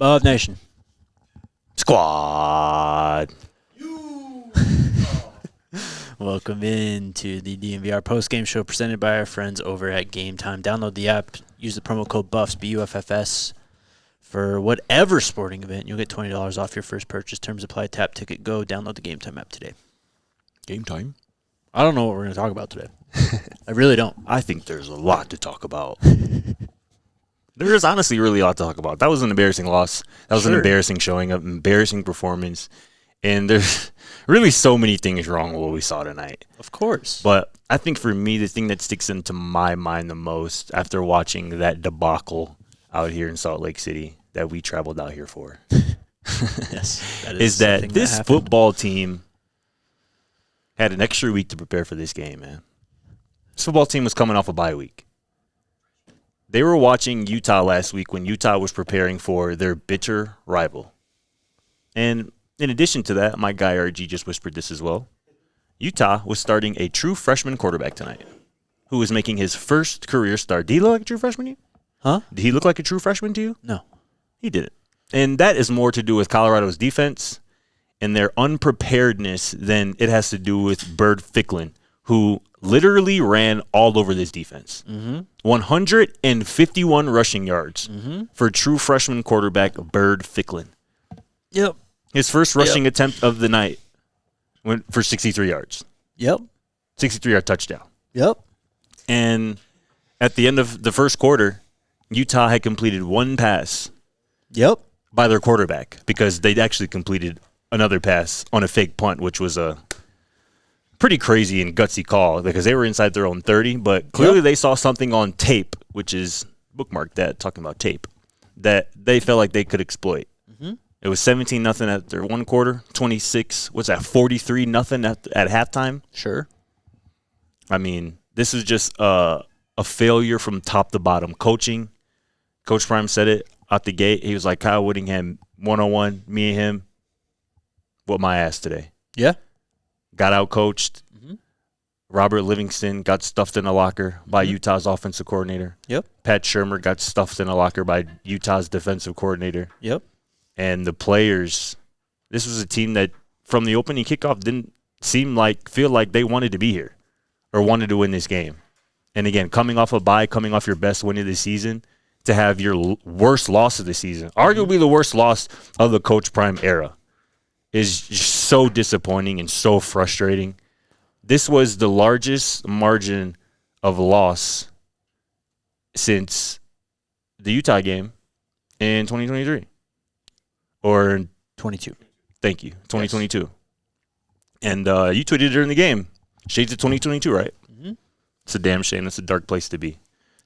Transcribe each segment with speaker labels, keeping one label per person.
Speaker 1: Bub Nation.
Speaker 2: Squad.
Speaker 1: Welcome in to the DNVR postgame show presented by our friends over at Game Time. Download the app. Use the promo code BUFFS, BUFFS, for whatever sporting event. You'll get $20 off your first purchase. Terms apply. Tap ticket. Go. Download the Game Time app today.
Speaker 2: Game time?
Speaker 1: I don't know what we're going to talk about today. I really don't.
Speaker 2: I think there's a lot to talk about. There is honestly really a lot to talk about. That was an embarrassing loss. That was an embarrassing showing up, embarrassing performance. And there's really so many things wrong with what we saw tonight.
Speaker 1: Of course.
Speaker 2: But I think for me, the thing that sticks into my mind the most after watching that debacle out here in Salt Lake City that we traveled out here for
Speaker 1: Yes,
Speaker 2: is that this football team had an extra week to prepare for this game, man. This football team was coming off a bye week. They were watching Utah last week when Utah was preparing for their bitter rival. And in addition to that, my guy RG just whispered this as well. Utah was starting a true freshman quarterback tonight who was making his first career start. Did he look like a true freshman to you?
Speaker 1: Huh?
Speaker 2: Did he look like a true freshman to you?
Speaker 1: No.
Speaker 2: He didn't. And that is more to do with Colorado's defense and their unpreparedness than it has to do with Bird Ficklin, who literally ran all over this defense. 151 rushing yards for true freshman quarterback Bird Ficklin.
Speaker 1: Yep.
Speaker 2: His first rushing attempt of the night went for 63 yards.
Speaker 1: Yep.
Speaker 2: 63-yard touchdown.
Speaker 1: Yep.
Speaker 2: And at the end of the first quarter, Utah had completed one pass
Speaker 1: Yep.
Speaker 2: by their quarterback because they'd actually completed another pass on a fake punt, which was a pretty crazy and gutsy call because they were inside their own 30, but clearly they saw something on tape, which is bookmark that, talking about tape, that they felt like they could exploit. It was 17-0 after one quarter, 26, what's that, 43-0 at halftime?
Speaker 1: Sure.
Speaker 2: I mean, this is just a failure from top to bottom. Coaching, Coach Prime said it out the gate. He was like, Kyle Whittingham, 101, me and him, whooped my ass today.
Speaker 1: Yeah.
Speaker 2: Got out-coached. Robert Livingston got stuffed in a locker by Utah's offensive coordinator.
Speaker 1: Yep.
Speaker 2: Pat Shurmur got stuffed in a locker by Utah's defensive coordinator.
Speaker 1: Yep.
Speaker 2: And the players, this was a team that from the opening kickoff didn't feel like they wanted to be here or wanted to win this game. And again, coming off a bye, coming off your best win of the season, to have your worst loss of the season, arguably the worst loss of the Coach Prime era, is just so disappointing and so frustrating. This was the largest margin of loss since the Utah game in 2023. Or
Speaker 1: 22.
Speaker 2: Thank you, 2022. Yes. And you tweeted during the game, shades of 2022, right? It's a damn shame. That's a dark place to be.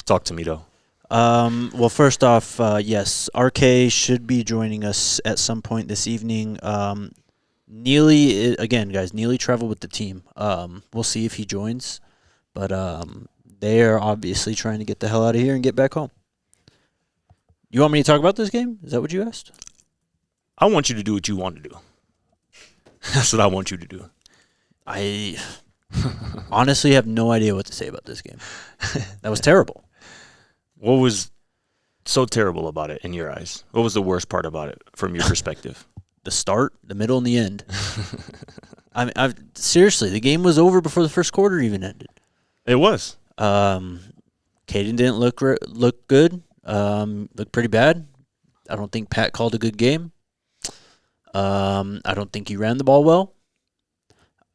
Speaker 2: Talk to me, though.
Speaker 1: Well, first off, yes, RK should be joining us at some point this evening. Neely, again, guys, Neely traveled with the team. We'll see if he joins. But they are obviously trying to get the hell out of here and get back home. You want me to talk about this game? Is that what you asked?
Speaker 2: I want you to do what you want to do. That's what I want you to do.
Speaker 1: I honestly have no idea what to say about this game. That was terrible.
Speaker 2: What was so terrible about it in your eyes? What was the worst part about it from your perspective?
Speaker 1: The start, the middle, and the end. I mean, seriously, the game was over before the first quarter even ended.
Speaker 2: It was.
Speaker 1: Caden didn't look good. Looked pretty bad. I don't think Pat called a good game. I don't think he ran the ball well.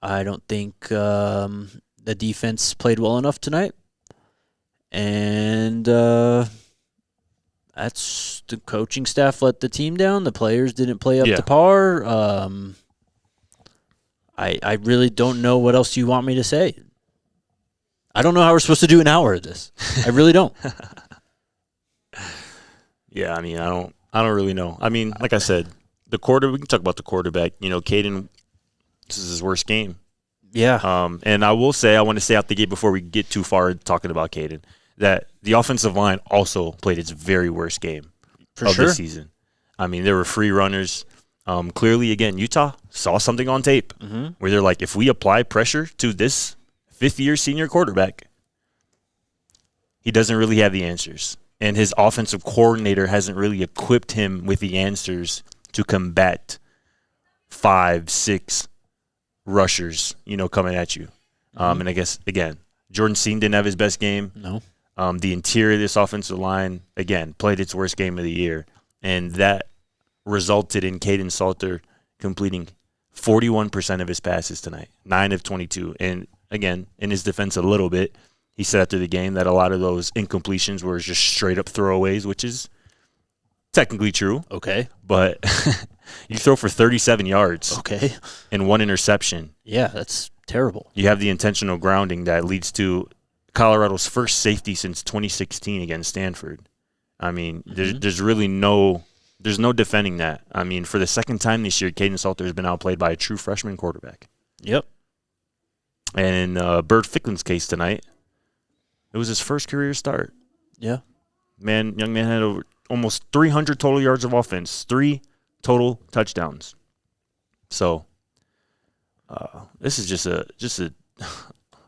Speaker 1: I don't think the defense played well enough tonight. And that's the coaching staff let the team down. The players didn't play up to par. I really don't know what else you want me to say. I don't know how we're supposed to do an hour of this. I really don't.
Speaker 2: Yeah, I mean, I don't really know. I mean, like I said, we can talk about the quarterback. You know, Caden, this is his worst game.
Speaker 1: Yeah.
Speaker 2: And I want to say out the gate before we get too far talking about Caden, that the offensive line also played its very worst game of the season. I mean, there were free runners. Clearly, again, Utah saw something on tape where they're like, if we apply pressure to this fifth-year senior quarterback, he doesn't really have the answers. and his offensive coordinator hasn't really equipped him with the answers to combat 5, 6 rushers, coming at you. And I guess, again, Jordan Seen didn't have his best game.
Speaker 1: No.
Speaker 2: The interior of this offensive line, again, played its worst game of the year. And that resulted in Caden Salter completing 41% of his passes tonight, 9 of 22. And, again, in his defense a little bit, he said after the game that a lot of those incompletions were just straight-up throwaways, which is technically true.
Speaker 1: Okay.
Speaker 2: But you throw for 37 yards.
Speaker 1: Okay.
Speaker 2: And 1 interception.
Speaker 1: Yeah, that's terrible.
Speaker 2: You have the intentional grounding that leads to Colorado's first safety since 2016 against Stanford. I mean, there's really no defending that. I mean, for the second time this year, Caden Salter has been outplayed by a true freshman quarterback.
Speaker 1: Yep.
Speaker 2: And in Bert Ficklen's case tonight, it was his first career start.
Speaker 1: Yeah.
Speaker 2: Young man had almost 300 total yards of offense, 3 total touchdowns. So this is just a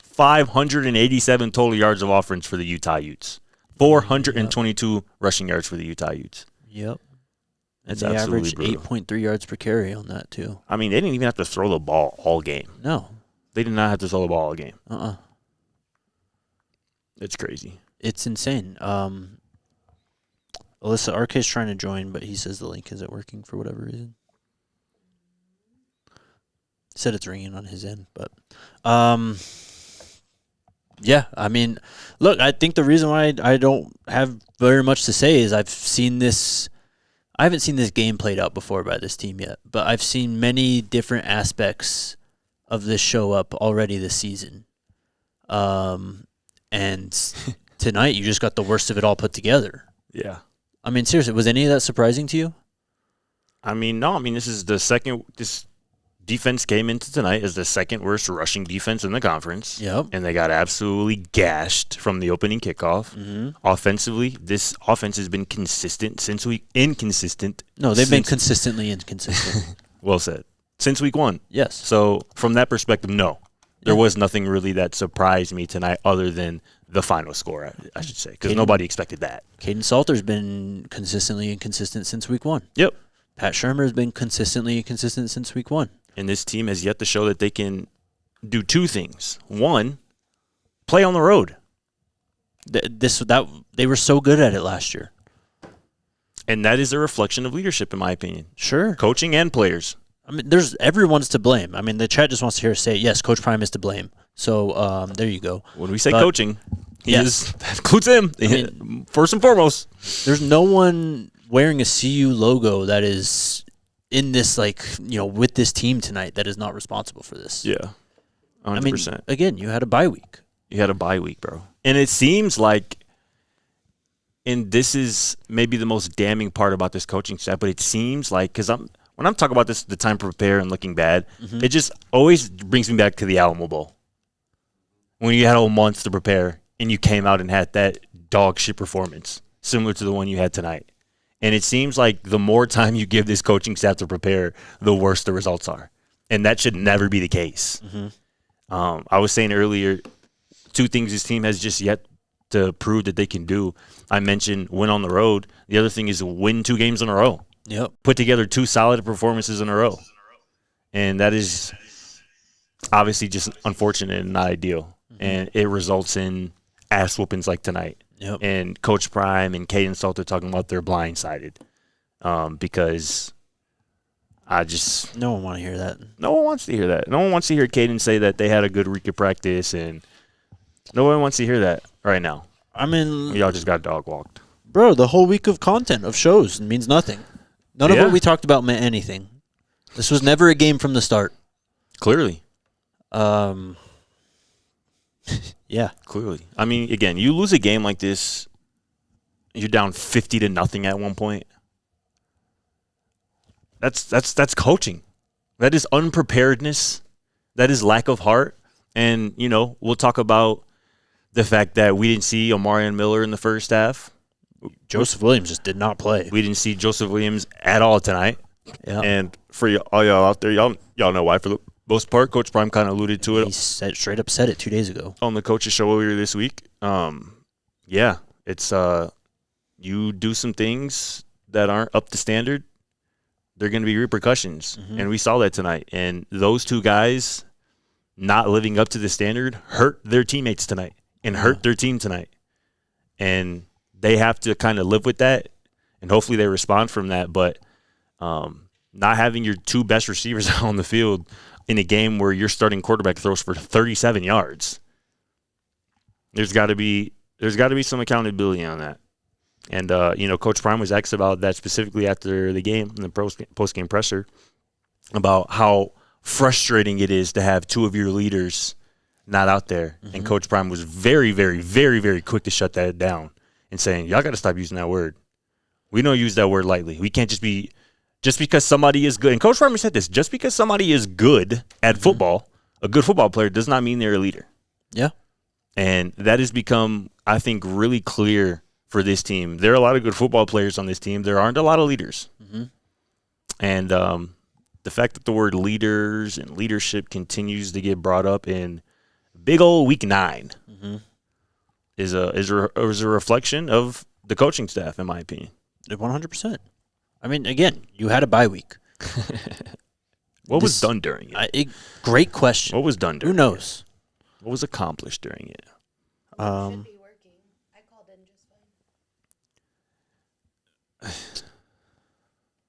Speaker 2: 587 total yards of offense for the Utah Utes. 422 rushing yards for the Utah Utes.
Speaker 1: Yep. And
Speaker 2: That's
Speaker 1: they
Speaker 2: absolutely
Speaker 1: averaged
Speaker 2: brutal.
Speaker 1: 8.3 yards per carry on that, too.
Speaker 2: I mean, they didn't even have to throw the ball all game.
Speaker 1: No.
Speaker 2: They did not have to throw the ball all game.
Speaker 1: Uh-uh.
Speaker 2: It's crazy.
Speaker 1: It's insane. Alyssa, RK's trying to join, but he says the link isn't working for whatever reason. He said it's ringing on his end, but yeah, I mean, look, I think the reason why I don't have very much to say is I haven't seen this game played out before by this team yet, but I've seen many different aspects of this show up already this season. And tonight you just got the worst of it all put together.
Speaker 2: Yeah.
Speaker 1: I mean, seriously, was any of that surprising to you?
Speaker 2: I mean, no. I mean, this defense came into tonight as the second worst rushing defense in the conference.
Speaker 1: Yep.
Speaker 2: And they got absolutely gashed from the opening kickoff.
Speaker 1: Mm-hmm.
Speaker 2: Offensively, this offense has been consistent inconsistent.
Speaker 1: No, they've been consistently inconsistent.
Speaker 2: Well said. Since week 1.
Speaker 1: Yes.
Speaker 2: So from that perspective, no. There was nothing really that surprised me tonight other than the final score, I should say, because nobody expected that.
Speaker 1: Caden Salter's been consistently inconsistent since week 1.
Speaker 2: Yep.
Speaker 1: Pat Shurmur has been consistently inconsistent since week 1.
Speaker 2: And this team has yet to show that they can do 2 things. 1, play on the road.
Speaker 1: They were so good at it last year.
Speaker 2: And that is a reflection of leadership, in my opinion.
Speaker 1: Sure.
Speaker 2: Coaching and players.
Speaker 1: I mean, everyone's to blame. I mean, the chat just wants to hear us say, yes, Coach Prime is to blame. So there you go.
Speaker 2: When we say coaching, that includes him, I mean, first and foremost.
Speaker 1: There's no one wearing a CU logo that is in this, with this team tonight that is not responsible for this.
Speaker 2: Yeah, 100%.
Speaker 1: I mean, again, you had a bye week.
Speaker 2: You had a bye week, bro. And it seems like, and this is maybe the most damning part about this coaching staff, but it seems like, because when I'm talking about this, the time to prepare and looking bad, it just always brings me back to the Alamo Bowl. When you had a whole month to prepare and you came out and had that dog shit performance, similar to the one you had tonight. And it seems like the more time you give this coaching staff to prepare, the worse the results are. And that should never be the case. Mm-hmm. I was saying earlier, 2 things this team has just yet to prove that they can do. I mentioned win on the road. The other thing is win 2 games in a row.
Speaker 1: Yep.
Speaker 2: Put together 2 solid performances in a row. And that is obviously just unfortunate and not ideal. Mm-hmm. And it results in ass whoopings like tonight.
Speaker 1: Yep.
Speaker 2: And Coach Prime and Caden Salter talking about they're blindsided. Because
Speaker 1: no one want to hear that.
Speaker 2: No one wants to hear that. No one wants to hear Caden say that they had a good week of practice, and no one wants to hear that right now.
Speaker 1: I mean,
Speaker 2: y'all just got dog walked.
Speaker 1: Bro, the whole week of content of shows means nothing. None of what we talked about meant anything. This was never a game from the start.
Speaker 2: Clearly.
Speaker 1: Yeah.
Speaker 2: Clearly. I mean, again, you lose a game like this, you're down 50-0 at one point. That's coaching. That is unpreparedness. That is lack of heart. And, we'll talk about the fact that we didn't see Omarion Miller in the first half.
Speaker 1: Joseph Williams just did not play.
Speaker 2: We didn't see Joseph Williams at all tonight.
Speaker 1: Yeah.
Speaker 2: And for all y'all out there, y'all know why. For the most part, Coach Prime kind of alluded to it.
Speaker 1: He straight up said it 2 days ago
Speaker 2: on the coaches show earlier this week. Yeah, it's you do some things that aren't up to standard, there are going to be repercussions.
Speaker 1: Mm-hmm.
Speaker 2: And we saw that tonight. And those two guys not living up to the standard hurt their teammates tonight and hurt their team tonight. And they have to kind of live with that, and hopefully they respond from that. But not having your two best receivers out on the field in a game where your starting quarterback throws for 37 yards, there's got to be some accountability on that. And Coach Prime was asked about that specifically after the game in the post-game presser about how frustrating it is to have two of your leaders not out there. Mm-hmm. And Coach Prime was very, very, very, very quick to shut that down and saying, y'all got to stop using that word. We don't use that word lightly. We can't just because somebody is good. And Coach Prime said this, just because somebody is good at football, a good football player, does not mean they're a leader.
Speaker 1: Yeah. And
Speaker 2: that has become, I think, really clear for this team. There are a lot of good football players on this team. There aren't a lot of leaders. Mm-hmm. And the fact that the word leaders and leadership continues to get brought up in big old week 9 is a reflection of the coaching staff, in my opinion.
Speaker 1: 100%. I mean, again, you had a bye week.
Speaker 2: What was done during it?
Speaker 1: Great question.
Speaker 2: What was done during it?
Speaker 1: Who knows?
Speaker 2: What was accomplished during it?
Speaker 3: Should be working. I called in just fine.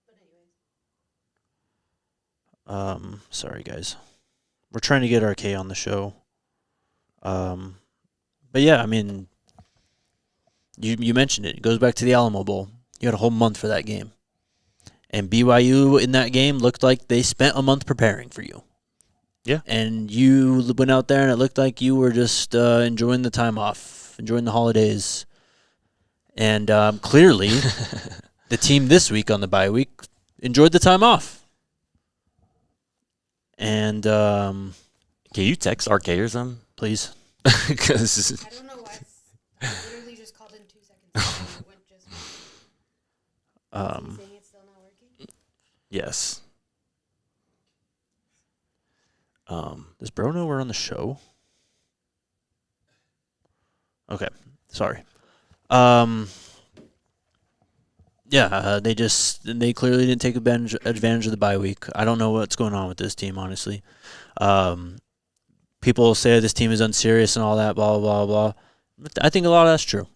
Speaker 3: But anyways.
Speaker 1: Sorry, guys. We're trying to get RK on the show. But yeah, I mean, you mentioned it. It goes back to the Alamo Bowl. You had a whole month for that game. And BYU in that game looked like they spent a month preparing for you.
Speaker 2: Yeah.
Speaker 1: And you went out there and it looked like you were just enjoying the time off, enjoying the holidays. And clearly, the team this week on the bye week enjoyed the time off. And
Speaker 2: can you text RK or something?
Speaker 1: Please.
Speaker 2: Because
Speaker 3: I don't know why. I literally just called in 2 seconds. It went just. Is he saying it's still not working?
Speaker 2: Yes.
Speaker 1: Does Bro know we're on the show? Okay, sorry. They clearly didn't take advantage of the bye week. I don't know what's going on with this team, honestly. People say this team is unserious and all that, blah, blah, blah. But I think a lot of that's true.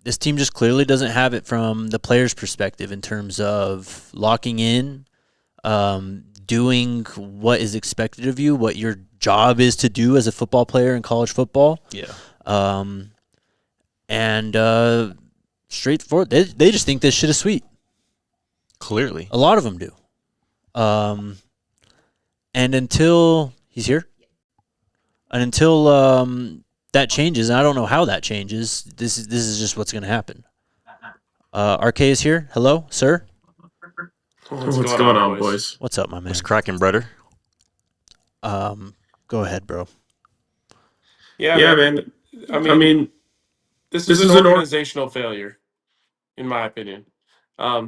Speaker 1: This team just clearly doesn't have it from the player's perspective in terms of locking in, doing what is expected of you, what your job is to do as a football player in college football.
Speaker 2: Yeah.
Speaker 1: And straightforward. They just think this shit is sweet.
Speaker 2: Clearly.
Speaker 1: A lot of them do. And until he's here, and until that changes, and I don't know how that changes, this is just what's going to happen. RK is here. Hello, sir.
Speaker 4: What's going on, boys?
Speaker 1: What's up, my man?
Speaker 2: What's cracking, brother?
Speaker 1: Go ahead, bro.
Speaker 4: Yeah, man. I mean, this is an organizational failure, in my opinion.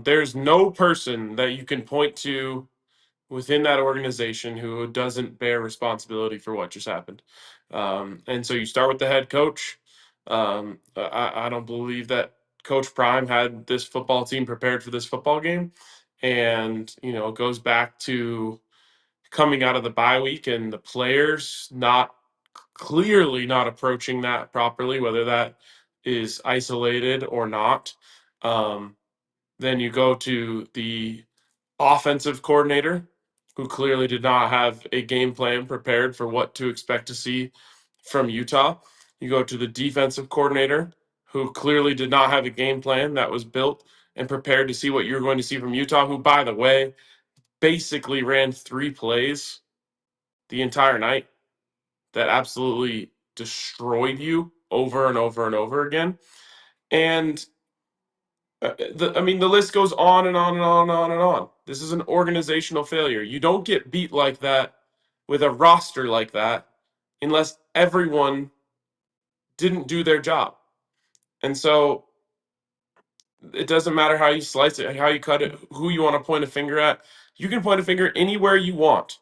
Speaker 4: There's no person that you can point to within that organization who doesn't bear responsibility for what just happened. And so you start with the head coach. I don't believe that Coach Prime had this football team prepared for this football game. And, it goes back to coming out of the bye week and the players clearly not approaching that properly, whether that is isolated or not. Then you go to the offensive coordinator, who clearly did not have a game plan prepared for what to expect to see from Utah. You go to the defensive coordinator, who clearly did not have a game plan that was built and prepared to see what you're going to see from Utah, who, by the way, basically ran 3 plays the entire night that absolutely destroyed you over and over and over again. And the list goes on and on and on and on and on. This is an organizational failure. You don't get beat like that with a roster like that unless everyone didn't do their job. And so it doesn't matter how you slice it, how you cut it, who you want to point a finger at. You can point a finger anywhere you want,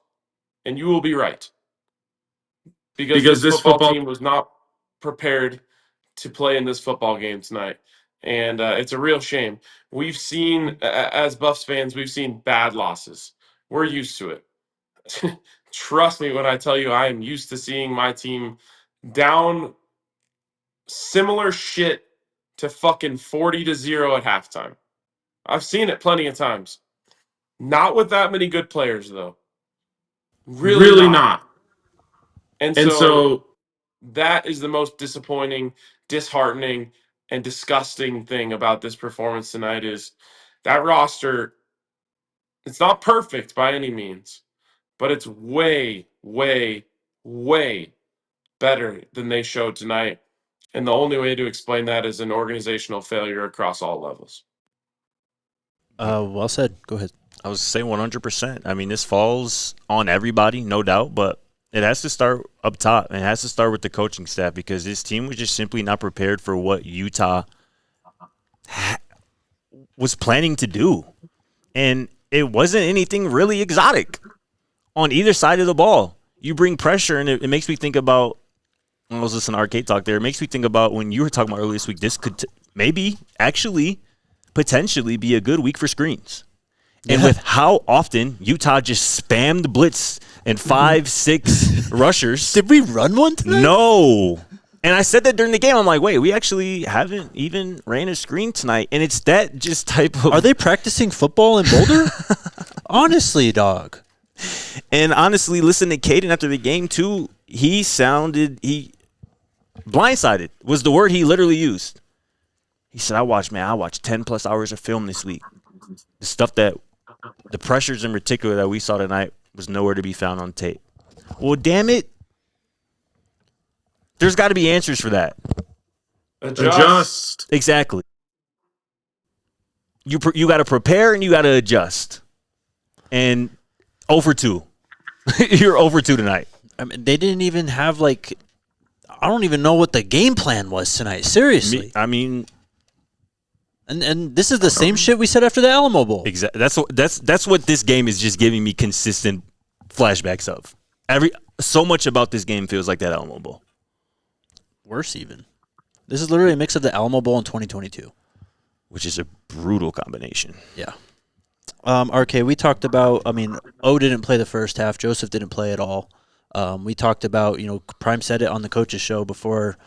Speaker 4: and you will be right. Because this football team was not prepared to play in this football game tonight. And it's a real shame. We've seen, as Buffs fans, we've seen bad losses. We're used to it. Trust me when I tell you I am used to seeing my team down similar shit to fucking 40-0 at halftime. I've seen it plenty of times. Not with that many good players, though. Really not. And so that is the most disappointing, disheartening, and disgusting thing about this performance tonight is that roster, it's not perfect by any means, but it's way, way, way better than they showed tonight. And the only way to explain that is an organizational failure across all levels.
Speaker 1: Well said. Go ahead.
Speaker 2: I was saying 100%. I mean, this falls on everybody, no doubt, but it has to start up top. It has to start with the coaching staff because this team was just simply not prepared for what Utah was planning to do. And it wasn't anything really exotic on either side of the ball. You bring pressure, and it makes me think about – I was listening to Arcade Talk there. It makes me think about when you were talking about earlier this week, this could maybe actually potentially be a good week for screens. And with how often Utah just spammed blitz and 5-6 rushers.
Speaker 1: Did we run one tonight?
Speaker 2: No. And I said that during the game. I'm like, wait, we actually haven't even ran a screen tonight. And it's that just type of.
Speaker 1: Are they practicing football in Boulder? Honestly, dog.
Speaker 2: And honestly, listen to Caden after the game, too. He blindsided was the word he literally used. He said, I watched 10-plus hours of film this week. The stuff that the pressures in particular that we saw tonight was nowhere to be found on tape. Well, damn it. There's got to be answers for that.
Speaker 4: Adjust.
Speaker 2: Exactly. You got to prepare and you got to adjust. And 0 for 2. You're 0 for 2 tonight.
Speaker 1: I mean, they didn't even have, like, I don't even know what the game plan was tonight. Seriously.
Speaker 2: I mean.
Speaker 1: And this is the same shit we said after the Alamo Bowl.
Speaker 2: Exactly. That's what this game is just giving me consistent flashbacks of. So much about this game feels like that Alamo Bowl.
Speaker 1: Worse even. This is literally a mix of the Alamo Bowl in 2022.
Speaker 2: Which is a brutal combination.
Speaker 1: Yeah. RK, we talked about, O didn't play the first half. Joseph didn't play at all. We talked about, Prime said it on the coach's show before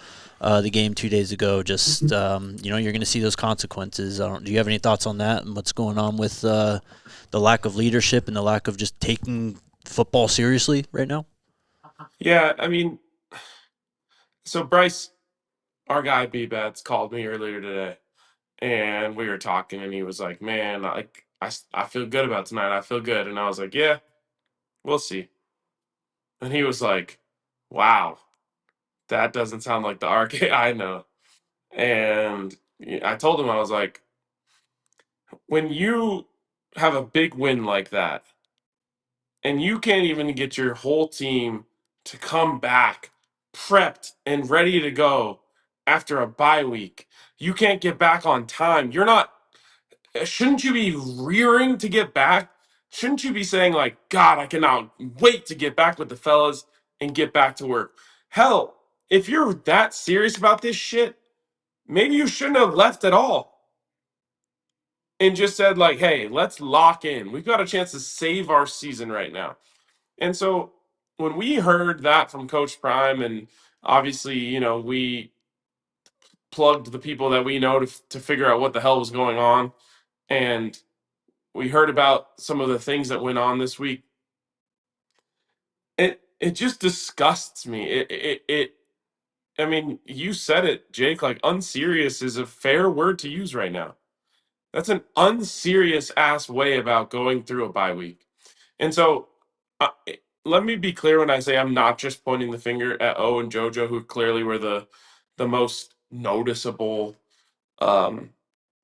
Speaker 1: the game 2 days ago. Just, you're going to see those consequences. Do you have any thoughts on that and what's going on with the lack of leadership and the lack of just taking football seriously right now?
Speaker 4: Yeah, so Bryce, our guy B-Bats, called me earlier today, and we were talking, and he was like, man, I feel good about tonight. I feel good. And I was like, yeah, we'll see. And he was like, wow, that doesn't sound like the RK I know. And I told him, I was like, when you have a big win like that, and you can't even get your whole team to come back prepped and ready to go after a bye week, you can't get back on time. Shouldn't you be rearing to get back? Shouldn't you be saying, like, God, I cannot wait to get back with the fellas and get back to work? Hell, if you're that serious about this shit, maybe you shouldn't have left at all and just said, like, hey, let's lock in. We've got a chance to save our season right now. And so when we heard that from Coach Prime, and obviously, we plugged the people that we know to figure out what the hell was going on, and we heard about some of the things that went on this week, it just disgusts me. You said it, Jake, like, unserious is a fair word to use right now. That's an unserious ass way about going through a bye week. And so let me be clear when I say I'm not just pointing the finger at O and JoJo, who clearly were the most noticeable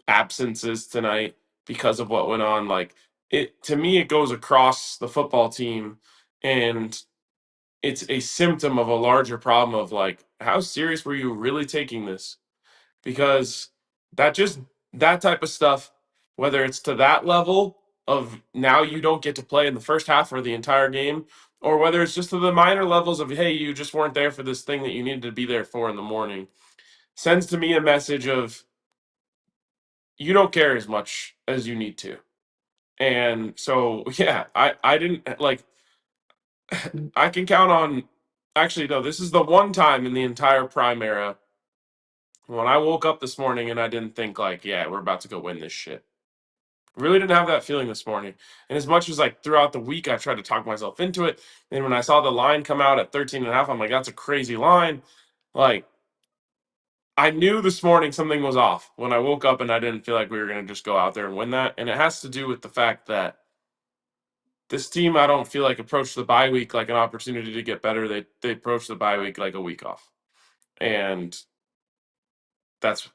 Speaker 4: absences tonight because of what went on. Like, to me, it goes across the football team, and it's a symptom of a larger problem of, like, how serious were you really taking this? Because that type of stuff, whether it's to that level of now you don't get to play in the first half or the entire game, or whether it's just to the minor levels of, hey, you just weren't there for this thing that you needed to be there for in the morning. sends to me a message of you don't care as much as you need to. And so, yeah, I didn't like, I can count on, actually, no, this is the one time in the entire Prime era when I woke up this morning and I didn't think, like, yeah, we're about to go win this shit. Really didn't have that feeling this morning. And as much as, like, throughout the week, I tried to talk myself into it. And when I saw the line come out at 13.5, I'm like, that's a crazy line. Like, I knew this morning something was off when I woke up and I didn't feel like we were going to just go out there and win that. And it has to do with the fact that this team, I don't feel like approached the bye week like an opportunity to get better. They approached the bye week like a week off. And that's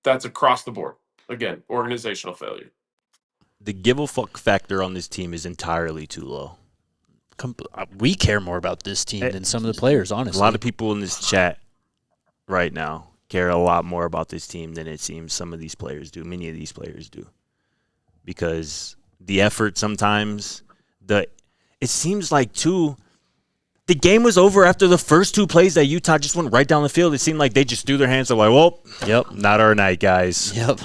Speaker 4: across the board. Again, organizational failure.
Speaker 2: The give a fuck factor on this team is entirely too low.
Speaker 1: We care more about this team than some of the players, honestly.
Speaker 2: A lot of people in this chat right now care a lot more about this team than it seems some of these players do. Many of these players do. Because the effort sometimes, it seems like, too, the game was over after the first two plays that Utah just went right down the field. It seemed like they just threw their hands up like, well,
Speaker 1: yep,
Speaker 2: not our night, guys.
Speaker 1: Yep.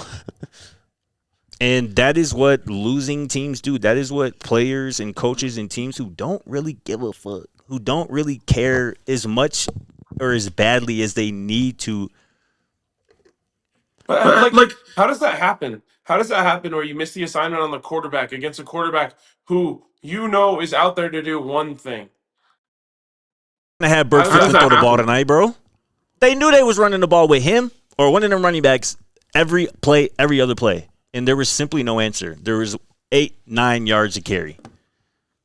Speaker 2: And that is what losing teams do. That is what players and coaches and teams who don't really give a fuck, who don't really care as much or as badly as they need to.
Speaker 4: But like, how does that happen? How does that happen where you miss the assignment on the quarterback against a quarterback who you know is out there to do one thing?
Speaker 2: I had Burt Fitz throw the ball tonight, bro. They knew they was running the ball with him or one of them running backs every play, every other play. And there was simply no answer. There was 8-9 yards a carry,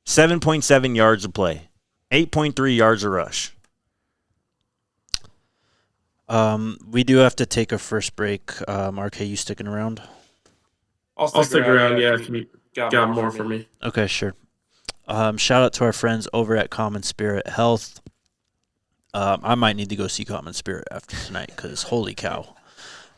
Speaker 2: 7.7 yards a play, 8.3 yards a rush.
Speaker 1: We do have to take a first break. RK, you sticking around?
Speaker 4: I'll stick around, yeah, if you got more for me.
Speaker 1: Okay, sure. Shout out to our friends over at Common Spirit Health. I might need to go see Common Spirit after tonight because holy cow.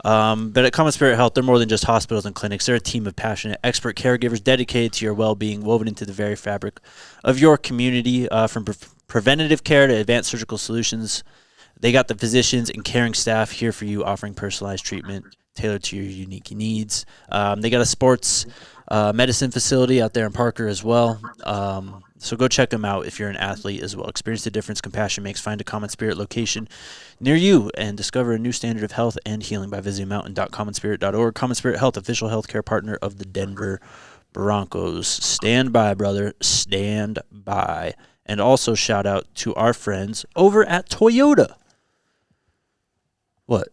Speaker 1: But at Common Spirit Health, they're more than just hospitals and clinics. They're a team of passionate, expert caregivers dedicated to your well-being, woven into the very fabric of your community. From preventative care to advanced surgical solutions, they got the physicians and caring staff here for you, offering personalized treatment tailored to your unique needs. They got a sports medicine facility out there in Parker as well. So go check them out if you're an athlete as well. Experience the difference compassion makes. Find a Common Spirit location near you and discover a new standard of health and healing by visiting mountain.commonspirit.org. Common Spirit Health, official healthcare partner of the Denver Broncos. Stand by, brother. Stand by. And also shout out to our friends over at Toyota. What?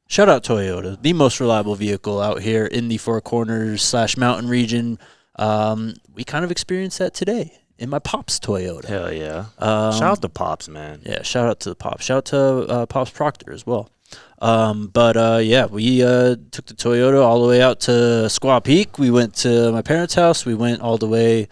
Speaker 1: Shout out Toyota, the most reliable vehicle out here in the Four Corners / mountain region. We kind of experienced that today in my Pop's Toyota.
Speaker 2: Hell yeah. Shout out to Pops, man.
Speaker 1: Yeah, shout out to the Pops. Shout out to Pops Proctor as well. Yeah, we took the Toyota all the way out to Squaw Peak. We went to my parents' house. We went all the way,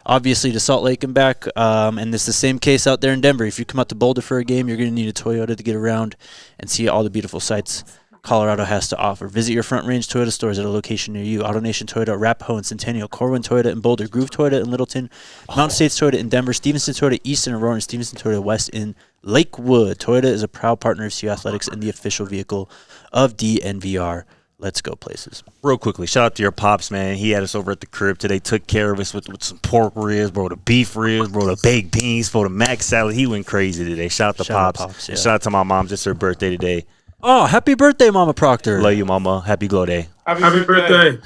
Speaker 1: obviously, to Salt Lake and back. And it's the same case out there in Denver. If you come out to Boulder for a game, you're going to need a Toyota to get around and see all the beautiful sights Colorado has to offer. Visit your Front Range Toyota stores at a location near you. AutoNation Toyota, Arapahoe and Centennial, Corwin Toyota in Boulder, Groove Toyota in Littleton, Mountain States Toyota in Denver, Stevenson Toyota East in Aurora, and Stevenson Toyota West in Lakewood. Toyota is a proud partner of CU Athletics and the official vehicle of DNVR. Let's go places.
Speaker 2: Real quickly, shout out to your Pops, man. He had us over at the crib today, took care of us with some pork ribs, bro, the beef ribs, bro, the baked beans, bro, the mac salad. He went crazy today. Shout out to Pops.
Speaker 1: Yeah.
Speaker 2: Shout out to my mom. It's her birthday today.
Speaker 1: Oh, happy birthday, Mama Proctor.
Speaker 2: Love you, Mama. Happy glow day.
Speaker 4: Happy birthday.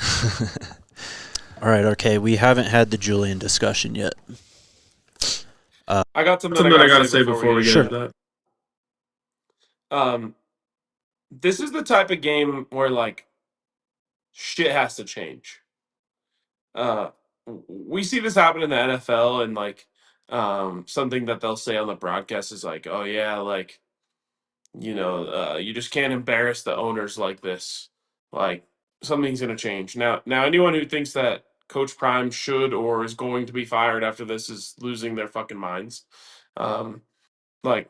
Speaker 1: All right, okay. We haven't had the Julian discussion yet.
Speaker 4: I got something I got to say before we get into that. This is the type of game where, like, shit has to change. We see this happen in the NFL, and, like, something that they'll say on the broadcast is like, oh, yeah, like, you just can't embarrass the owners like this. Like, something's going to change. Now, anyone who thinks that Coach Prime should or is going to be fired after this is losing their fucking minds. Like,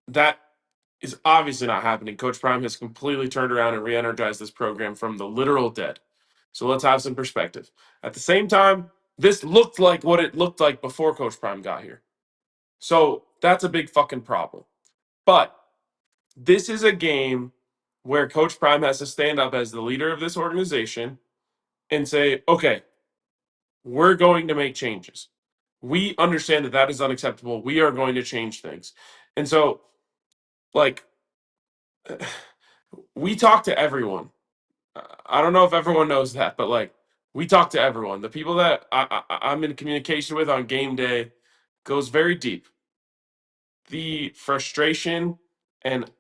Speaker 4: that is obviously not happening. Coach Prime has completely turned around and re-energized this program from the literal dead. So let's have some perspective. At the same time, this looked like what it looked like before Coach Prime got here. So that's a big fucking problem. But This is a game where Coach Prime has to stand up as the leader of this organization and say, okay, we're going to make changes. We understand that that is unacceptable. We are going to change things. And so, like, we talk to everyone. I don't know if everyone knows that, but like, we talk to everyone. The people that I'm in communication with on game day goes very deep. The frustration and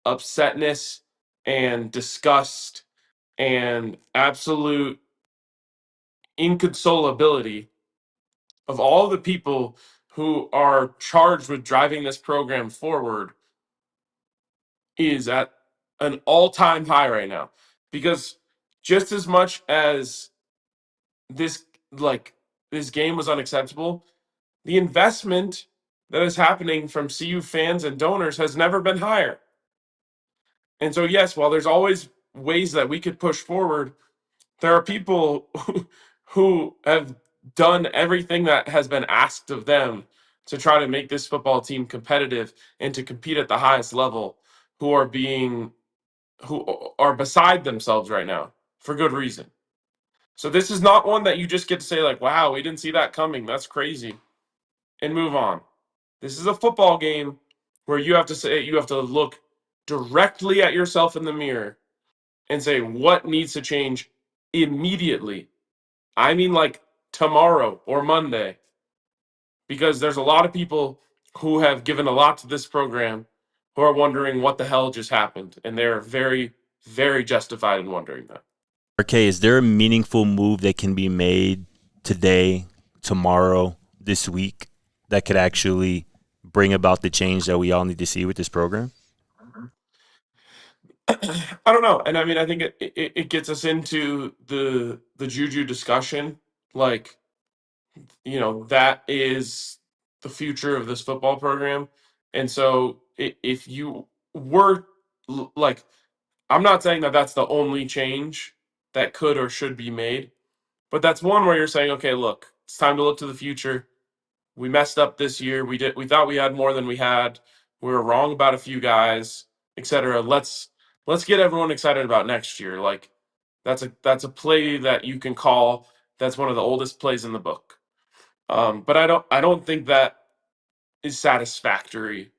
Speaker 4: upsetness and disgust and absolute inconsolability of all the people who are charged with driving this program forward is at an all-time high right now. Because just as much as this this game was unacceptable, the investment that is happening from CU fans and donors has never been higher. And so yes, while there's always ways that we could push forward, there are people who have done everything that has been asked of them to try to make this football team competitive and to compete at the highest level who are beside themselves right now for good reason. So this is not one that you just get to say like, wow, we didn't see that coming. That's crazy. And move on. This is a football game where you have to look directly at yourself in the mirror and say what needs to change immediately. I mean, like tomorrow or Monday, because there's a lot of people who have given a lot to this program who are wondering what the hell just happened. And they're very, very justified in wondering that.
Speaker 2: RK, is there a meaningful move that can be made today, tomorrow, this week that could actually bring about the change that we all need to see with this program?
Speaker 4: I don't know. And I mean, I think it gets us into the Juju discussion. Like, that is the future of this football program. And so if you were like, I'm not saying that that's the only change that could or should be made, but that's one where you're saying, okay, look, it's time to look to the future. We messed up this year. We thought we had more than we had. We were wrong about a few guys, etc. Let's get everyone excited about next year. Like that's a play that you can call. That's one of the oldest plays in the book. But I don't think that is satisfactory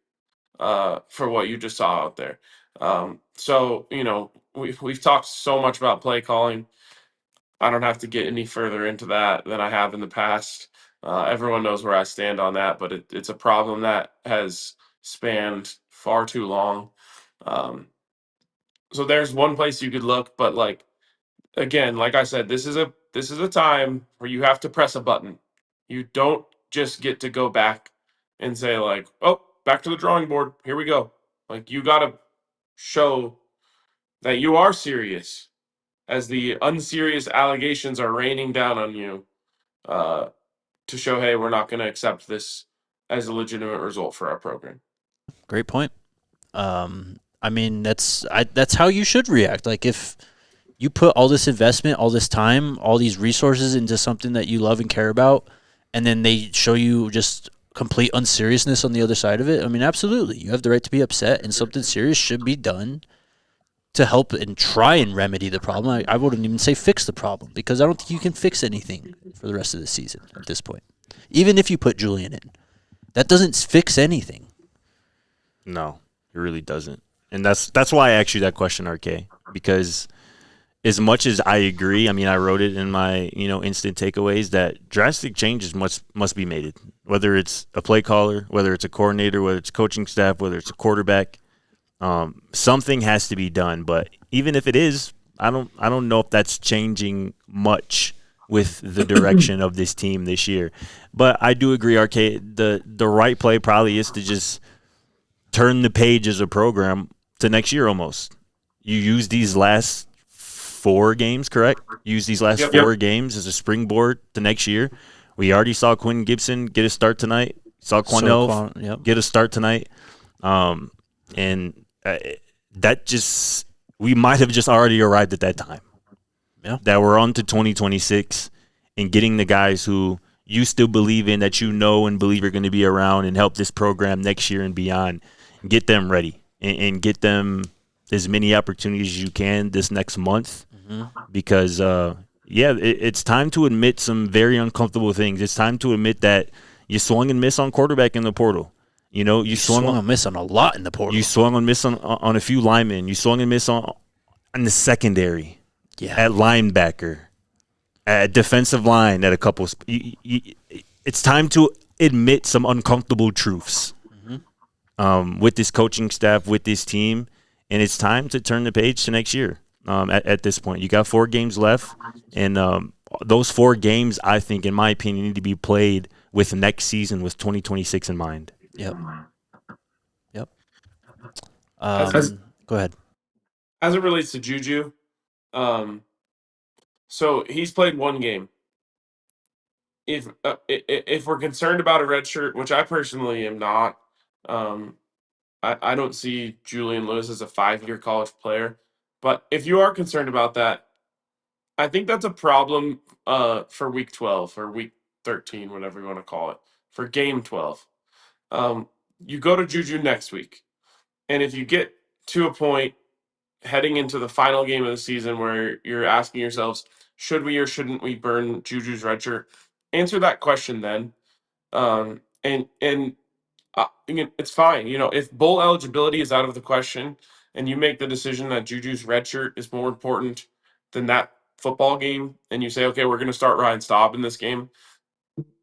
Speaker 4: for what you just saw out there. So we've talked so much about play calling. I don't have to get any further into that than I have in the past. Everyone knows where I stand on that, but it's a problem that has spanned far too long. So there's one place you could look, but like again, like I said, this is a time where you have to press a button. You don't just get to go back and say like, "Oh, back to the drawing board. Here we go." Like you got to show that you are serious as the unserious allegations are raining down on you to show, hey, we're not going to accept this as a legitimate result for our program.
Speaker 1: Great point. I mean, that's how you should react. Like if you put all this investment, all this time, all these resources into something that you love and care about, and then they show you just complete unseriousness on the other side of it, I mean, absolutely. You have the right to be upset, and something serious should be done to help and try and remedy the problem. I wouldn't even say fix the problem, because I don't think you can fix anything for the rest of the season at this point. Even if you put Julian in, that doesn't fix anything.
Speaker 2: No, it really doesn't. And that's why I asked you that question, RK, because as much as I agree, I mean, I wrote it in my, instant takeaways that drastic changes must be made, whether it's a play caller, whether it's a coordinator, whether it's coaching staff, whether it's a quarterback. Something has to be done. But even if it is, I don't know if that's changing much with the direction of this team this year. But I do agree, RK, the right play probably is to just turn the page as a program to next year almost. You use these last 4 games, correct? Use these last 4 games as a springboard to next year. We already saw Quinn Gibson get a start tonight. Saw Quanell get a start tonight. And that just – we might have just already arrived at that time. Yeah. That we're on to 2026 and getting the guys who you still believe in, that and believe are going to be around and help this program next year and beyond, and get them ready. and get them as many opportunities as you can this next month because, it's time to admit some very uncomfortable things. It's time to admit that you swung and missed on quarterback in the portal. You swung
Speaker 1: and miss on a lot in the portal.
Speaker 2: You swung and missed on a few linemen. You swung and missed on the secondary, at linebacker, at defensive line, at a couple. It's time to admit some uncomfortable truths with this coaching staff, with this team, and it's time to turn the page to next year. At this point, you got 4 games left, and those 4 games, I think, in my opinion, need to be played with next season, with 2026 in mind.
Speaker 1: Yep. Go ahead.
Speaker 4: As it relates to Juju, so he's played 1 game. If we're concerned about a red shirt, which I personally am not, I don't see Julian Lewis as a 5-year college player. But if you are concerned about that, I think that's a problem for week 12 or week 13, whatever you want to call it, for game 12. You go to Juju next week. And if you get to a point heading into the final game of the season where you're asking yourselves, should we or shouldn't we burn Juju's red shirt? Answer that question then. It's fine. If bowl eligibility is out of the question and you make the decision that Juju's red shirt is more important than that football game, and you say, okay, we're going to start Ryan Staub in this game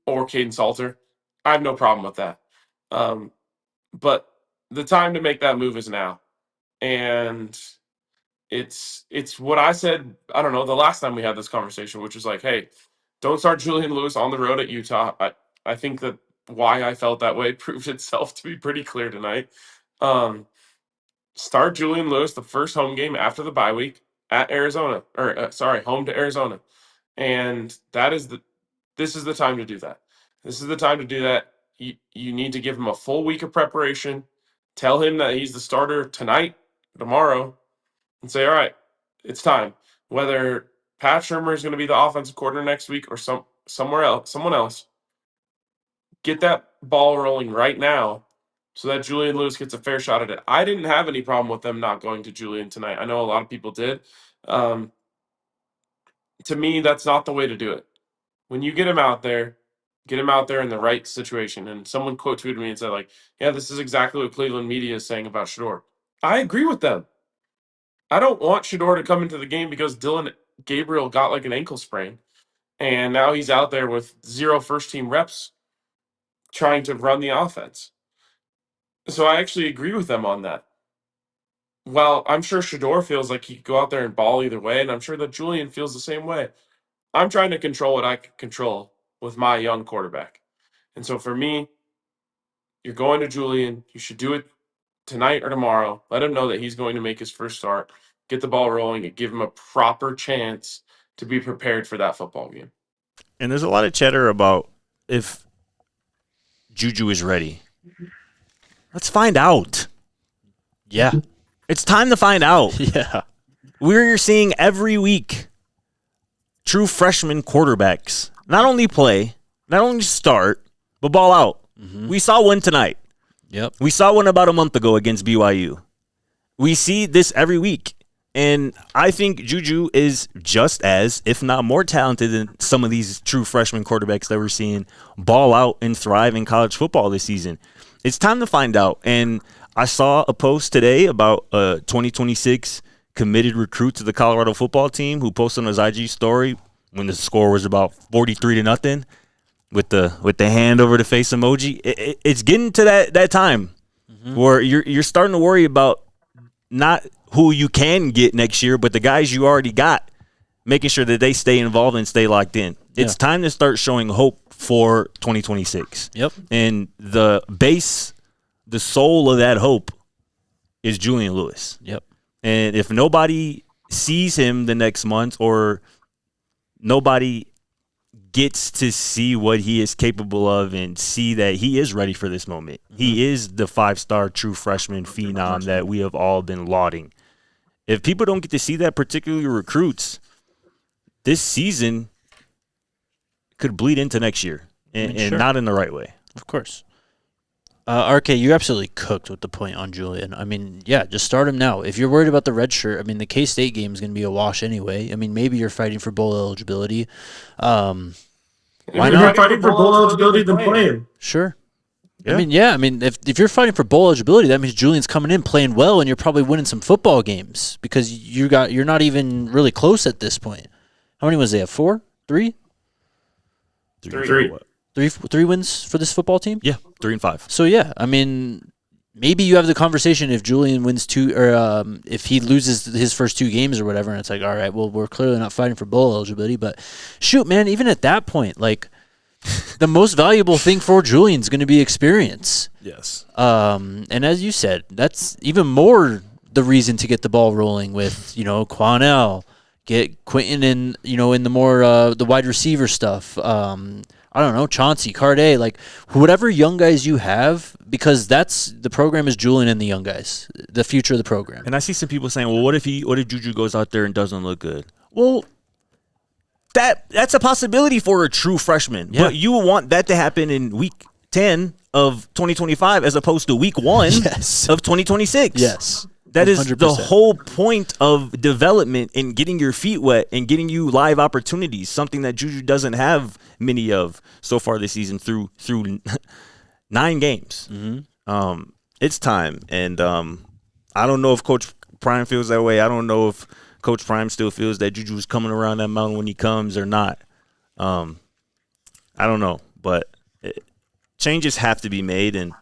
Speaker 4: or Caden Salter, I have no problem with that. But the time to make that move is now. And it's what I said, I don't know, the last time we had this conversation, which was like, hey, don't start Julian Lewis on the road at Utah. I think that why I felt that way proved itself to be pretty clear tonight. Start Julian Lewis the first home game after the bye week at Arizona, home to Arizona. And this is the time to do that. This is the time to do that. You need to give him a full week of preparation. Tell him that he's the starter tonight, tomorrow, and say, all right, it's time. Whether Pat Shurmur is going to be the offensive coordinator next week or someone else, get that ball rolling right now so that Julian Lewis gets a fair shot at it. I didn't have any problem with them not going to Julian tonight. I know a lot of people did. To me, that's not the way to do it. When you get him out there in the right situation. And someone quote tweeted me and said, like, yeah, this is exactly what Cleveland media is saying about Shador. I agree with them. I don't want Shador to come into the game because Dylan Gabriel got like an ankle sprain. And now he's out there with 0 first-team reps trying to run the offense. So I actually agree with them on that. Well, I'm sure Shador feels like he could go out there and ball either way, and I'm sure that Julian feels the same way. I'm trying to control what I can control with my young quarterback. And so for me, you're going to Julian. You should do it tonight or tomorrow. Let him know that he's going to make his first start, get the ball rolling, and give him a proper chance to be prepared for that football game.
Speaker 2: And there's a lot of chatter about if Juju is ready. Let's find out.
Speaker 1: Yeah.
Speaker 2: It's time to find out.
Speaker 1: Yeah.
Speaker 2: We're seeing every week true freshman quarterbacks not only play, not only start, but ball out. Mm-hmm. We saw one tonight.
Speaker 1: Yep.
Speaker 2: We saw one about a month ago against BYU. We see this every week. And I think Juju is just as, if not more talented than some of these true freshman quarterbacks that we're seeing ball out and thrive in college football this season. It's time to find out. And I saw a post today about a 2026 committed recruit to the Colorado football team who posted on his IG story when the score was about 43-0 with the hand over the face emoji. It's getting to that time where you're starting to worry about not who you can get next year, but the guys you already got, making sure that they stay involved and stay locked in. Yeah. It's time to start showing hope for 2026.
Speaker 1: Yep.
Speaker 2: And the soul of that hope is Julian Lewis.
Speaker 1: Yep.
Speaker 2: And if nobody sees him the next month or nobody gets to see what he is capable of and see that he is ready for this moment. Mm-hmm. He is the 5-star true freshman phenom that we have all been lauding. If people don't get to see that, particularly recruits, this season could bleed into next year and not in the right way.
Speaker 1: Of course. RK, you're absolutely cooked with the point on Julian. I mean, yeah, just start him now. If you're worried about the red shirt, I mean, the K-State game is going to be a wash anyway. I mean, maybe you're fighting for bowl eligibility. Why
Speaker 4: If
Speaker 1: not?
Speaker 4: you're fighting for bowl eligibility, then play him.
Speaker 1: Sure.
Speaker 2: Yeah.
Speaker 1: I mean, if you're fighting for bowl eligibility, that means Julian's coming in playing well, and you're probably winning some football games because you're not even really close at this point. How many wins they have? 4? 3? Three wins for this football team?
Speaker 2: Yeah, 3-5.
Speaker 1: So, yeah, I mean, maybe you have the conversation if Julian wins 2 or if he loses his first 2 games or whatever, and it's like, all right, well, we're clearly not fighting for bowl eligibility. But, shoot, man, even at that point, like, the most valuable thing for Julian's going to be experience.
Speaker 2: Yes.
Speaker 1: And as you said, that's even more the reason to get the ball rolling with, Quanell, get Quentin in, in the more the wide receiver stuff. I don't know, Chauncey, Carday, like whatever young guys you have, because the program is Julian and the young guys, the future of the program.
Speaker 2: And I see some people saying, well, what if Juju goes out there and doesn't look good? Well, that's a possibility for a true freshman. Yeah. But you want that to happen in week 10 of 2025 as opposed to week 1 of 2026.
Speaker 1: Yes.
Speaker 2: That 100%. Is the whole point of development and getting your feet wet and getting you live opportunities, something that Juju doesn't have many of so far this season through 9 games. Mm-hmm. It's time. And I don't know if Coach Prime feels that way. I don't know if Coach Prime still feels that Juju's coming around that mountain when he comes or not. I don't know. But changes have to be made, and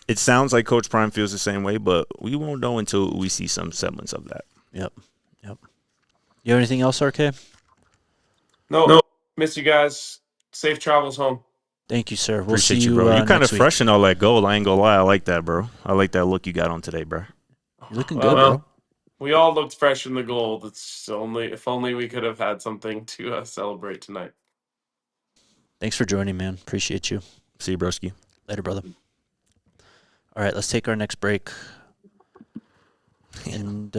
Speaker 2: it sounds like Coach Prime feels the same way, but we won't know until we see some semblance of that.
Speaker 1: Yep. You have anything else, RK?
Speaker 4: No. Miss you guys. Safe travels home.
Speaker 1: Thank you, sir. We'll
Speaker 2: Appreciate
Speaker 1: see
Speaker 2: you, bro. You're kind of
Speaker 1: week.
Speaker 2: fresh in all that gold. I ain't gonna lie. I like that, bro. I like that look you got on today, bro.
Speaker 1: You're looking good, bro.
Speaker 4: We all looked fresh in the gold. It's if only we could have had something to celebrate tonight.
Speaker 1: Thanks for joining, man. Appreciate you.
Speaker 2: See you, broski.
Speaker 1: Later, brother. All right, let's take our next break. And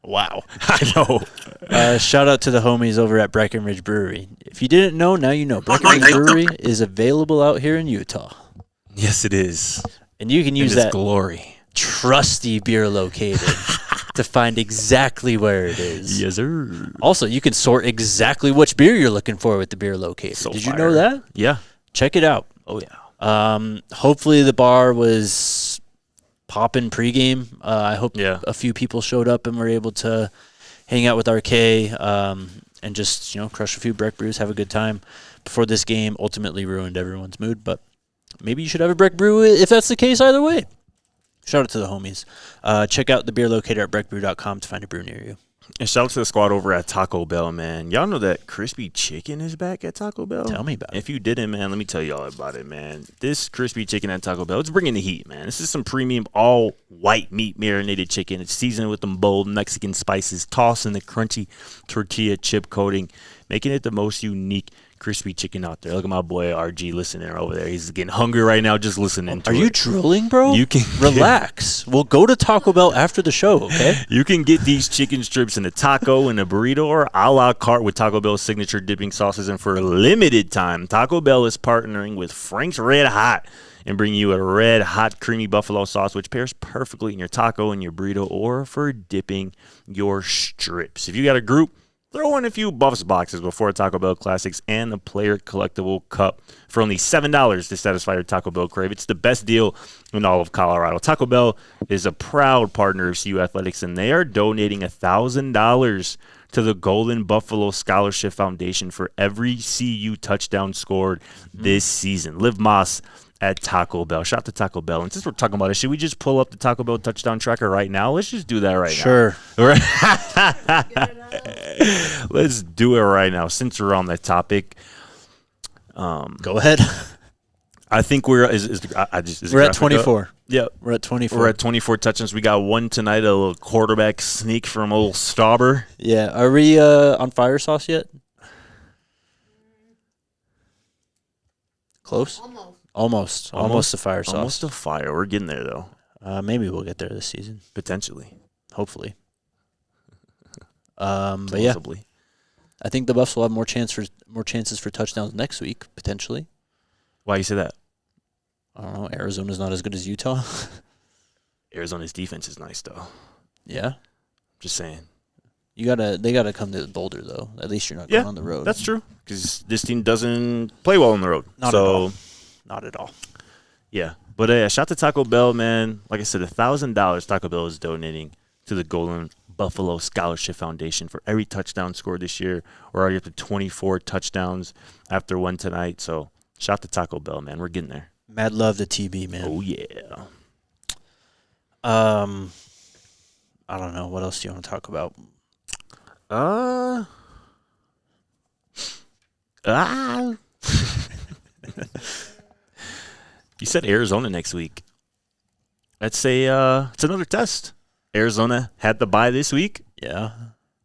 Speaker 1: wow,
Speaker 2: I know.
Speaker 1: Shout out to the homies over at Breckenridge Brewery. If you didn't know, now you know. Breckenridge Brewery is available out here in Utah.
Speaker 2: Yes, it is.
Speaker 1: And you can use that
Speaker 2: glory
Speaker 1: trusty beer locator to find exactly where it is.
Speaker 2: Yes, sir.
Speaker 1: Also, you can sort exactly which beer you're looking for with the beer locator.
Speaker 2: So
Speaker 1: Did
Speaker 2: fire.
Speaker 1: you know that?
Speaker 2: Yeah.
Speaker 1: Check it out.
Speaker 2: Oh, yeah.
Speaker 1: Hopefully the bar was popping pregame. I hope a few people showed up and were able to hang out with RK and just, crush a few Breck brews, have a good time before this game ultimately ruined everyone's mood. But maybe you should have a Breck brew if that's the case either way. Shout out to the homies. Check out the beer locator at breckbrew.com to find a brew near you.
Speaker 2: And shout out to the squad over at Taco Bell, man. Y'all know that crispy chicken is back at Taco Bell?
Speaker 1: Tell me about it.
Speaker 2: If you didn't, man, let me tell y'all about it, man. This crispy chicken at Taco Bell, it's bringing the heat, man. This is some premium all-white meat marinated chicken. It's seasoned with them bold Mexican spices, tossed in the crunchy tortilla chip coating, making it the most unique crispy chicken out there. Look at my boy RG listening over there. He's getting hungry right now just listening to it.
Speaker 1: Are you drooling, bro?
Speaker 2: You can
Speaker 1: relax. We'll go to Taco Bell after the show, okay?
Speaker 2: You can get these chicken strips in a taco, in a burrito, or a la carte with Taco Bell's signature dipping sauces. And for a limited time, Taco Bell is partnering with Frank's Red Hot and bringing you a red hot creamy buffalo sauce, which pairs perfectly in your taco and your burrito or for dipping your strips. If you got a group, throw in a few Buffs boxes before Taco Bell Classics and a player collectible cup for only $7 to satisfy your Taco Bell crave. It's the best deal in all of Colorado. Taco Bell is a proud partner of CU Athletics, and they are donating $1,000 to the Golden Buffalo Scholarship Foundation for every CU touchdown scored this season. Liv Moss at Taco Bell. Shout out to Taco Bell. And since we're talking about it, should we just pull up the Taco Bell touchdown tracker right now? Let's just do that right now.
Speaker 1: Sure.
Speaker 2: Let's do it right now. Since we're on that topic,
Speaker 1: go ahead.
Speaker 2: I think we're
Speaker 1: at 24.
Speaker 2: Yeah,
Speaker 1: we're at 24.
Speaker 2: We're at 24 touchdowns. We got one tonight, a little quarterback sneak from old Stauber.
Speaker 1: Yeah. Are we on fire sauce yet? Close? Almost a fire sauce.
Speaker 2: Almost a fire. We're getting there, though.
Speaker 1: Maybe we'll get there this season.
Speaker 2: Potentially.
Speaker 1: Hopefully. But yeah, I think the Buffs will have more chances for touchdowns next week, potentially.
Speaker 2: Why you say that?
Speaker 1: I don't know. Arizona's not as good as Utah.
Speaker 2: Arizona's defense is nice, though.
Speaker 1: Yeah.
Speaker 2: Just saying.
Speaker 1: They gotta come to Boulder though. At least you're not going on the road.
Speaker 2: That's true. Because this team doesn't play well on the road.
Speaker 1: Not at all. Not at all.
Speaker 2: Yeah. But shout to Taco Bell, man. Like I said, $1,000 Taco Bell is donating to the Golden Buffalo Scholarship Foundation for every touchdown scored this year. We're already up to 24 touchdowns after one tonight. So shout to Taco Bell, man. We're getting there.
Speaker 1: Mad love to TB, man.
Speaker 2: Oh yeah.
Speaker 1: I don't know. What else do you want to talk about?
Speaker 2: You said Arizona next week. Let's say it's another test. Arizona had the bye this week.
Speaker 1: Yeah.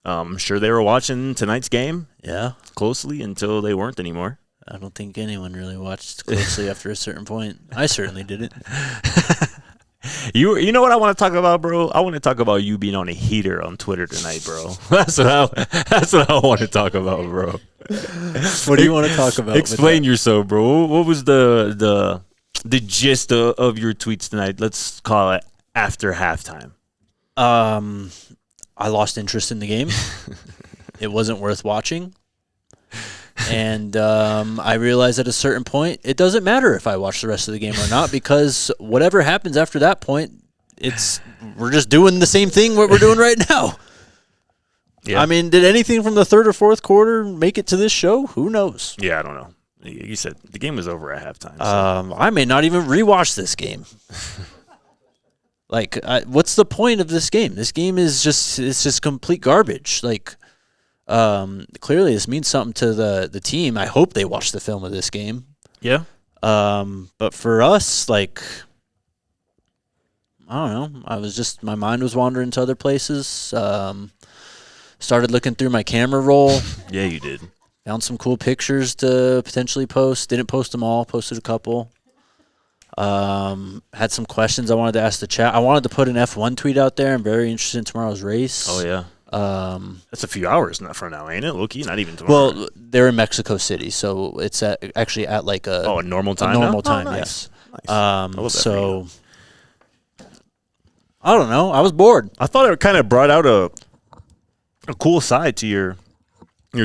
Speaker 2: I'm sure they were watching tonight's game.
Speaker 1: Yeah.
Speaker 2: Closely until they weren't anymore.
Speaker 1: I don't think anyone really watched closely after a certain point. I certainly didn't.
Speaker 2: You know what I want to talk about, bro? I want to talk about you being on a heater on Twitter tonight, bro. That's what I want to talk about, bro.
Speaker 1: What do you want to talk about?
Speaker 2: Explain yourself, bro. What was the gist of your tweets tonight? Let's call it after halftime.
Speaker 1: I lost interest in the game. It wasn't worth watching. And I realized at a certain point, it doesn't matter if I watch the rest of the game or not, because whatever happens after that point, we're just doing the same thing what we're doing right now. Yeah. I mean, did anything from the third or fourth quarter make it to this show? Who knows?
Speaker 2: Yeah, I don't know. You said the game was over at halftime. So.
Speaker 1: I may not even rewatch this game. Like, what's the point of this game? This game is just complete garbage. Like, clearly this means something to the team. I hope they watch the film of this game.
Speaker 2: Yeah.
Speaker 1: But for us, like, I don't know. My mind was wandering to other places. Started looking through my camera roll.
Speaker 2: Yeah, you did.
Speaker 1: Found some cool pictures to potentially post. Didn't post them all. Posted a couple. Had some questions I wanted to ask the chat. I wanted to put an F1 tweet out there. I'm very interested in tomorrow's race.
Speaker 2: Oh, yeah. That's a few hours from now, ain't it? Low-key, not even tomorrow.
Speaker 1: Well, they're in Mexico City, so it's actually at like
Speaker 2: a normal time.
Speaker 1: A normal time,
Speaker 2: nice.
Speaker 1: Yes.
Speaker 2: Nice.
Speaker 1: So I don't know. I was bored.
Speaker 2: I thought it kind of brought out a cool side to your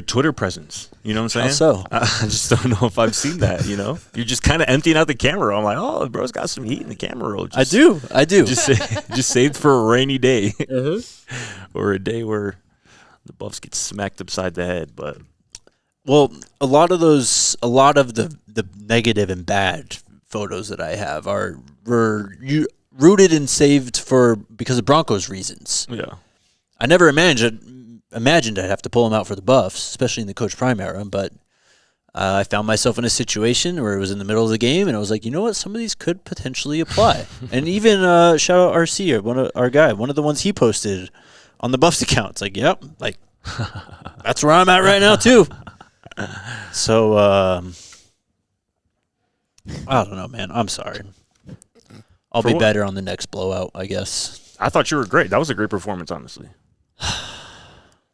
Speaker 2: Twitter presence. You know what I'm saying?
Speaker 1: How so?
Speaker 2: I just don't know if I've seen that, you know? You're just kind of emptying out the camera. I'm like, oh, bro's got some heat in the camera roll.
Speaker 1: I do.
Speaker 2: Just saved for a rainy day. Or a day where the Buffs get smacked upside the head. But
Speaker 1: well, a lot of the negative and bad photos that I have were rooted and saved because of Broncos reasons.
Speaker 2: Yeah.
Speaker 1: I never imagined I'd have to pull them out for the Buffs, especially in the Coach Prime era, but I found myself in a situation where it was in the middle of the game, and I was like, you know what, some of these could potentially apply. And even shout out RC, one of the ones he posted on the Buffs account. It's like, yep, like that's where I'm at right now too. So I don't know, man. I'm sorry. I'll be better on the next blowout, I guess.
Speaker 2: I thought you were great. That was a great performance, honestly.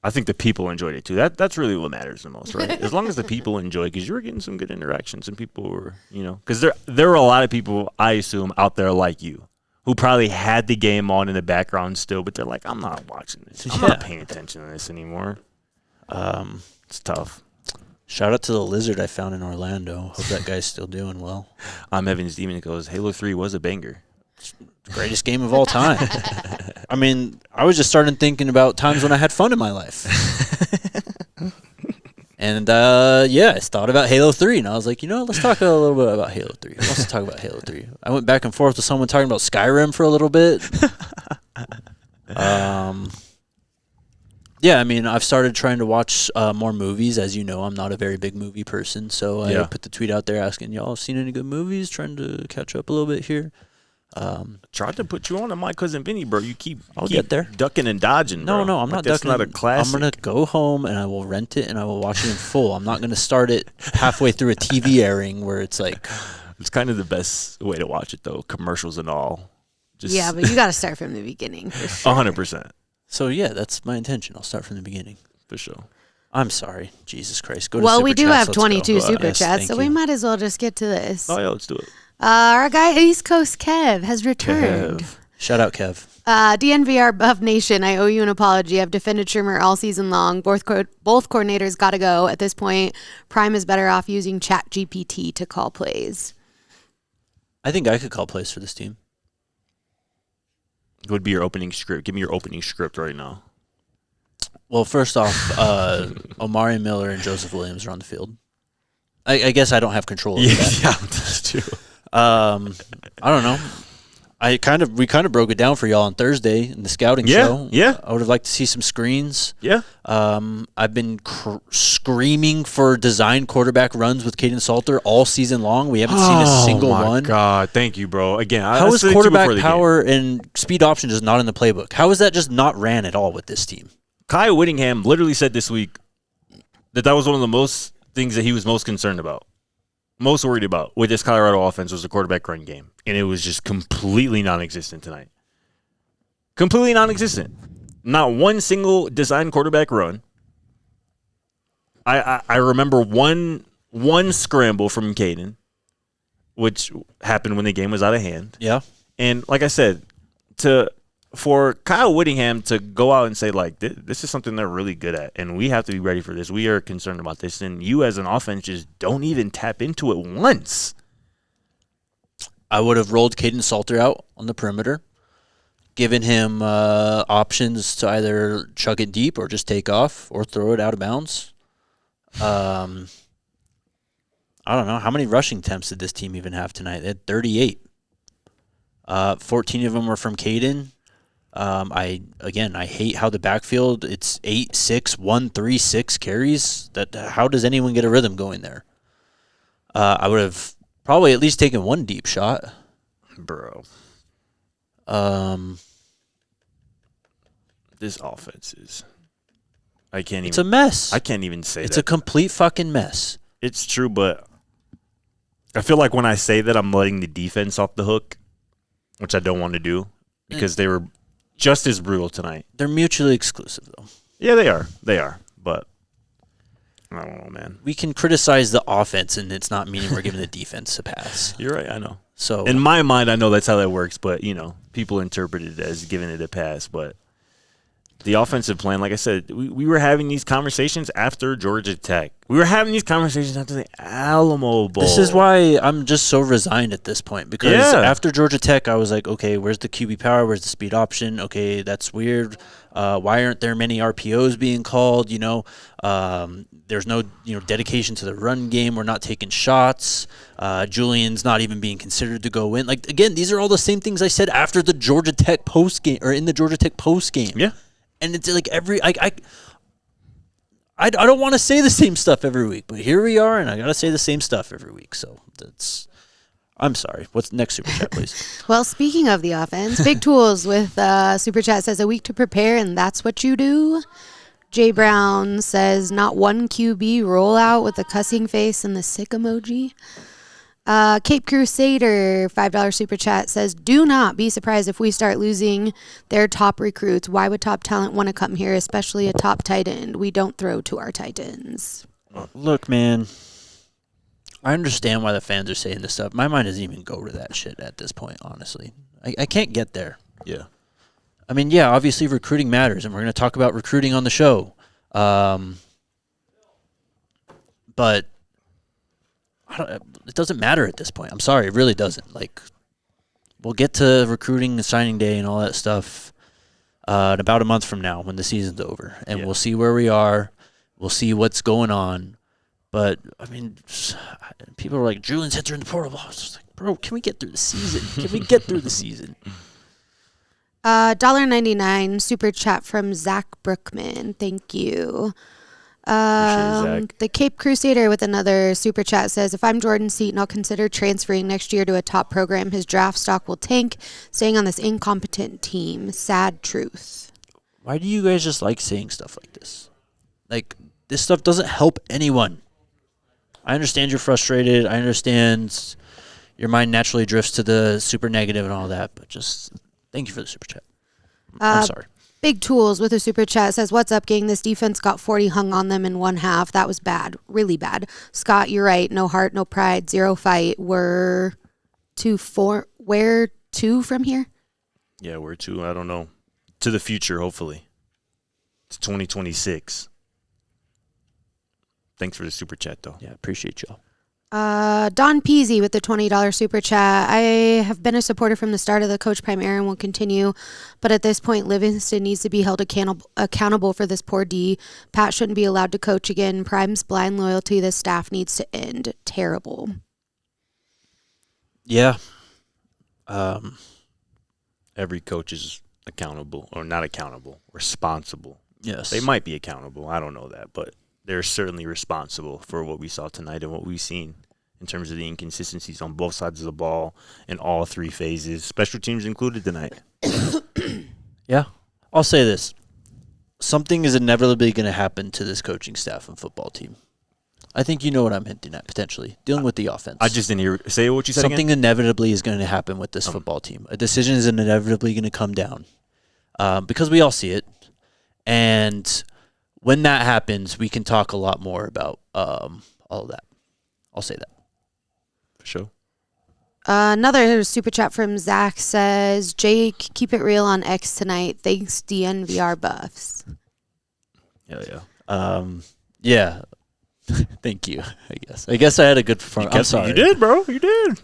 Speaker 2: I think the people enjoyed it too. That's really what matters the most, right? As long as the people enjoy, because you were getting some good interactions and people were, because there were a lot of people, I assume, out there like you who probably had the game on in the background still, but they're like, I'm not watching this. I'm not paying attention to this anymore. It's tough.
Speaker 1: Shout out to the lizard I found in Orlando. Hope that guy's still doing well.
Speaker 2: Evan's Demon goes, Halo 3 was a banger.
Speaker 1: Greatest game of all time. I mean, I was just starting thinking about times when I had fun in my life. And, I thought about Halo 3, and I was like, let's talk a little bit about Halo 3. Let's talk about Halo 3. I went back and forth with someone talking about Skyrim for a little bit. Yeah, I mean, I've started trying to watch more movies. As you know, I'm not a very big movie person, so I put the tweet out there asking, y'all seen any good movies? Trying to catch up a little bit here.
Speaker 2: Tried to put you on to My Cousin Vinny, bro. You keep
Speaker 1: get there.
Speaker 2: Ducking and dodging, bro.
Speaker 1: No, I'm not
Speaker 2: ducking. That's not a classic.
Speaker 1: I'm going to go home and I will rent it and I will watch it in full. I'm not going to start it halfway through a TV airing where it's like...
Speaker 2: It's kind of the best way to watch it, though. Commercials and all.
Speaker 3: Yeah, but you got to start from the beginning. For sure.
Speaker 2: 100%.
Speaker 1: So, yeah, that's my intention. I'll start from the beginning.
Speaker 2: For sure.
Speaker 1: I'm sorry. Jesus Christ. Go to
Speaker 3: Well,
Speaker 1: Super
Speaker 3: we do
Speaker 1: Chats.
Speaker 3: have
Speaker 1: Let's
Speaker 3: 22
Speaker 1: go.
Speaker 3: Super
Speaker 1: Yes,
Speaker 3: Chats,
Speaker 1: thank
Speaker 3: so we
Speaker 1: you.
Speaker 3: might as well just get to this.
Speaker 2: Oh, yeah, let's do it.
Speaker 3: Our guy, East Coast Kev, has returned.
Speaker 1: Shout out, Kev.
Speaker 3: DNVR Buff Nation, I owe you an apology. I've defended Shermer all season long. Both coordinators got to go. At this point, Prime is better off using ChatGPT to call plays.
Speaker 1: I think I could call plays for this team.
Speaker 2: What would be your opening script? Give me your opening script right now.
Speaker 1: Well, first off, Omari Miller and Joseph Williams are on the field. I guess I don't have control over that.
Speaker 2: Yeah, that's true.
Speaker 1: I don't know. We kind of broke it down for y'all on Thursday in the scouting show.
Speaker 2: Yeah.
Speaker 1: I would have liked to see some screens.
Speaker 2: Yeah.
Speaker 1: I've been screaming for design quarterback runs with Caden Salter all season long. We haven't seen a single one.
Speaker 2: Oh, my God. Thank you, bro. Again,
Speaker 1: how is quarterback power and speed option just not in the playbook? How is that just not ran at all with this team?
Speaker 2: Kyle Whittingham literally said this week that was one of the most things that he was most concerned about, most worried about with this Colorado offense was the quarterback run game. And it was just completely non-existent tonight. Completely non-existent. Not one single design quarterback run. I remember one scramble from Caden, which happened when the game was out of hand.
Speaker 1: Yeah.
Speaker 2: And like I said, for Kyle Whittingham to go out and say, like, this is something they're really good at, and we have to be ready for this. We are concerned about this. And you as an offense just don't even tap into it once.
Speaker 1: I would have rolled Caden Salter out on the perimeter, given him options to either chuck it deep or just take off or throw it out of bounds. I don't know. How many rushing attempts did this team even have tonight? They had 38. 14 of them were from Caden. I hate how the backfield, it's 8, 6, 1, 3, 6 carries. How does anyone get a rhythm going there? I would have probably at least taken one deep shot.
Speaker 2: Bro. This offense is,
Speaker 1: it's a mess.
Speaker 2: I can't even say
Speaker 1: it's
Speaker 2: that.
Speaker 1: a complete fucking mess.
Speaker 2: It's true, but I feel like when I say that, I'm letting the defense off the hook, which I don't want to do because they were just as brutal tonight.
Speaker 1: They're mutually exclusive, though.
Speaker 2: Yeah, they are. They are. But I don't know, man.
Speaker 1: We can criticize the offense, and it's not meaning we're giving the defense a pass.
Speaker 2: You're right. I know.
Speaker 1: So
Speaker 2: in my mind, I know that's how that works, but, people interpret it as giving it a pass. But the offensive plan, like I said, we were having these conversations after Georgia Tech. We were having these conversations after the Alamo Bowl.
Speaker 1: This is why I'm just so resigned at this point, because after Georgia Tech, I was like, okay, where's the QB power? Where's the speed option? Okay, that's weird. Why aren't there many RPOs being called? There's no dedication to the run game. We're not taking shots. Julian's not even being considered to go in. Like, again, these are all the same things I said after the Georgia Tech post game or in the Georgia Tech post game.
Speaker 2: Yeah.
Speaker 1: And it's like I don't want to say the same stuff every week, but here we are, and I got to say the same stuff every week. So I'm sorry. What's the next Super Chat, please?
Speaker 3: Well, speaking of the offense, Big Tools with Super Chat says a week to prepare, and that's what you do. Jay Brown says not one QB rollout with the cussing face and the sick emoji. Cape Crusader, $5 Super Chat says, do not be surprised if we start losing their top recruits. Why would top talent want to come here, especially a top tight end? We don't throw to our tight ends.
Speaker 1: Look, man, I understand why the fans are saying this stuff. My mind doesn't even go to that shit at this point, honestly. I can't get there.
Speaker 2: Yeah.
Speaker 1: I mean, yeah, obviously recruiting matters, and we're going to talk about recruiting on the show. But it doesn't matter at this point. I'm sorry, it really doesn't. Like, we'll get to recruiting and signing day and all that stuff in about a month from now when the season's over, and we'll see where we are. We'll see what's going on. But I mean, people are like, Julian's hits are in the portal. I was just like, bro, can we get through the season? Can we get through the season?
Speaker 3: $1.99 Super Chat from Zach Brookman. Thank you. The Cape Crusader with another Super Chat says, if I'm Jordan Seaton, I'll consider transferring next year to a top program. His draft stock will tank, staying on this incompetent team. Sad truth.
Speaker 1: Why do you guys just like saying stuff like this? Like, this stuff doesn't help anyone. I understand you're frustrated. I understand your mind naturally drifts to the super negative and all that, but just thank you for the Super Chat. I'm sorry.
Speaker 3: Big Tools with a super chat says, "What's up, gang? This defense got 40 hung on them in one half. That was bad. Really bad. Scott, you're right. No heart, no pride, zero fight. Where to from here?"
Speaker 2: Yeah, where to? I don't know. To the future, hopefully. It's 2026. Thanks for the super chat, though.
Speaker 1: Yeah, appreciate y'all.
Speaker 3: Don Peasy with the $20 super chat. "I have been a supporter from the start of the Coach Prime era and will continue, but at this point, Livingston needs to be held accountable for this poor D. Pat shouldn't be allowed to coach again. Prime's blind loyalty to the staff needs to end. Terrible."
Speaker 1: Yeah.
Speaker 2: Every coach is accountable, or not accountable, responsible.
Speaker 1: Yes.
Speaker 2: They might be accountable. I don't know that, but they're certainly responsible for what we saw tonight and what we've seen in terms of the inconsistencies on both sides of the ball in all three phases, special teams included tonight.
Speaker 1: Yeah. I'll say this. Something is inevitably going to happen to this coaching staff and football team. I think you know what I'm hinting at, potentially. Dealing with the offense.
Speaker 2: I just didn't hear. Say what you said
Speaker 1: Something
Speaker 2: again?
Speaker 1: inevitably is going to happen with this football team. A decision is inevitably going to come down because we all see it. And when that happens, we can talk a lot more about all of that. I'll say that.
Speaker 2: For sure.
Speaker 3: Another super chat from Zach says, "Jake, keep it real on X tonight. Thanks, DNVR buffs."
Speaker 2: Yeah.
Speaker 1: Yeah. Thank you, I guess I had a good performance. I'm sorry.
Speaker 2: You did, bro. You did.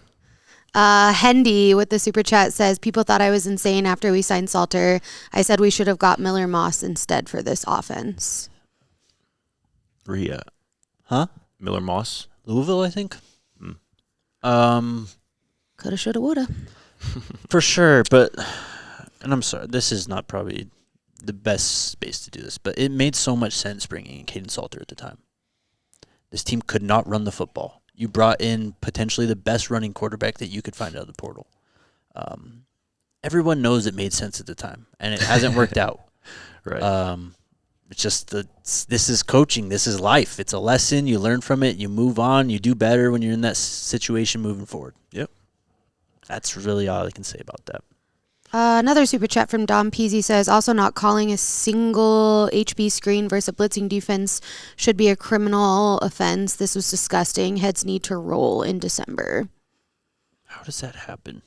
Speaker 3: Hendy with the super chat says, "People thought I was insane after we signed Salter. I said we should have got Miller Moss instead for this offense."
Speaker 2: Where he at?
Speaker 1: Huh?
Speaker 2: Miller Moss?
Speaker 1: Louisville, I think.
Speaker 3: Coulda, shoulda, woulda.
Speaker 1: For sure, but, and I'm sorry, this is not probably the best space to do this, but it made so much sense bringing in Caden Salter at the time. This team could not run the football. You brought in potentially the best running quarterback that you could find out of the portal. Everyone knows it made sense at the time, and it hasn't worked out.
Speaker 2: Right.
Speaker 1: It's just this is coaching. This is life. It's a lesson. You learn from it. You move on. You do better when you're in that situation moving forward.
Speaker 2: Yep.
Speaker 1: That's really all I can say about that.
Speaker 3: Another super chat from Dom Peasy says, "Also not calling a single HB screen versus a blitzing defense should be a criminal offense. This was disgusting. Heads need to roll in December."
Speaker 1: How does that happen?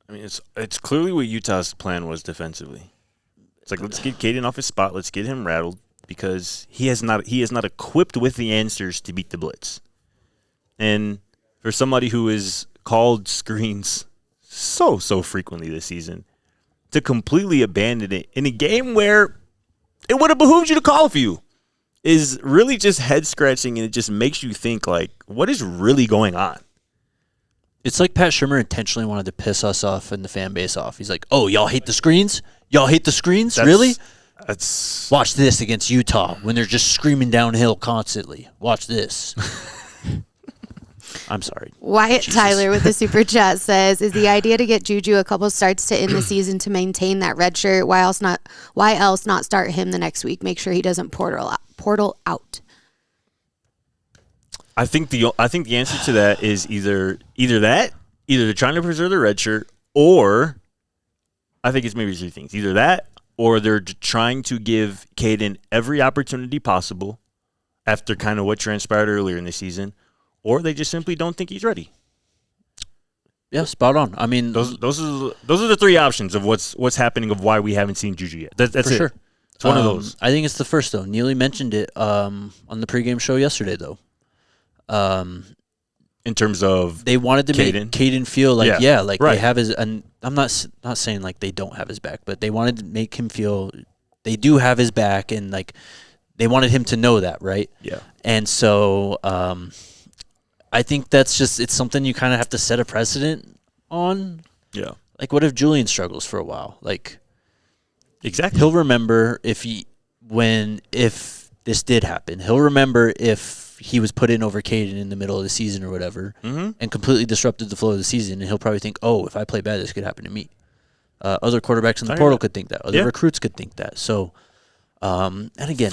Speaker 2: I mean, it's clearly what Utah's plan was defensively. It's like, let's get Caden off his spot. Let's get him rattled because he is not equipped with the answers to beat the blitz. And for somebody who has called screens so frequently this season, to completely abandon it in a game where it would have behooved you to call a few is really just head scratching, and it just makes you think, like, what is really going on?
Speaker 1: It's like Pat Shurmur intentionally wanted to piss us off and the fan base off. He's like, "Oh, y'all hate the screens? Y'all hate the screens? Really?
Speaker 2: That's
Speaker 1: Watch this against Utah when they're just screaming downhill constantly. Watch this." I'm sorry.
Speaker 3: Wyatt
Speaker 1: Jesus.
Speaker 3: Tyler with the super chat says, "Is the idea to get Juju a couple starts to end the season to maintain that red shirt? Why else not start him the next week? Make sure he doesn't portal out."
Speaker 2: I think the answer to that is either they're trying to preserve the red shirt, or I think it's maybe three things. Either that, or they're trying to give Caden every opportunity possible after kind of what transpired earlier in the season, or they just simply don't think he's ready.
Speaker 1: Yeah, spot on. I mean,
Speaker 2: those are the three options of what's happening, of why we haven't seen Juju yet. That's
Speaker 1: for
Speaker 2: it.
Speaker 1: sure.
Speaker 2: It's one of those.
Speaker 1: I think it's the first, though. Neely mentioned it on the pregame show yesterday, though.
Speaker 2: In terms of
Speaker 1: they wanted to
Speaker 2: Caden.
Speaker 1: make Caden feel like,
Speaker 2: right.
Speaker 1: they have his, and I'm not saying like they don't have his back, but they wanted to make him feel they do have his back, and like they wanted him to know that, right?
Speaker 2: Yeah.
Speaker 1: And so I think that's just, it's something you kind of have to set a precedent on.
Speaker 2: Yeah.
Speaker 1: Like, what if Julian struggles for a while? Like,
Speaker 2: exactly.
Speaker 1: He'll remember if this did happen. He'll remember if he was put in over Caden in the middle of the season or whatever, and completely disrupted the flow of the season, and he'll probably think, "Oh, if I play bad, this could happen to me." Other quarterbacks in the portal could think that. Other recruits could think that. So, and again,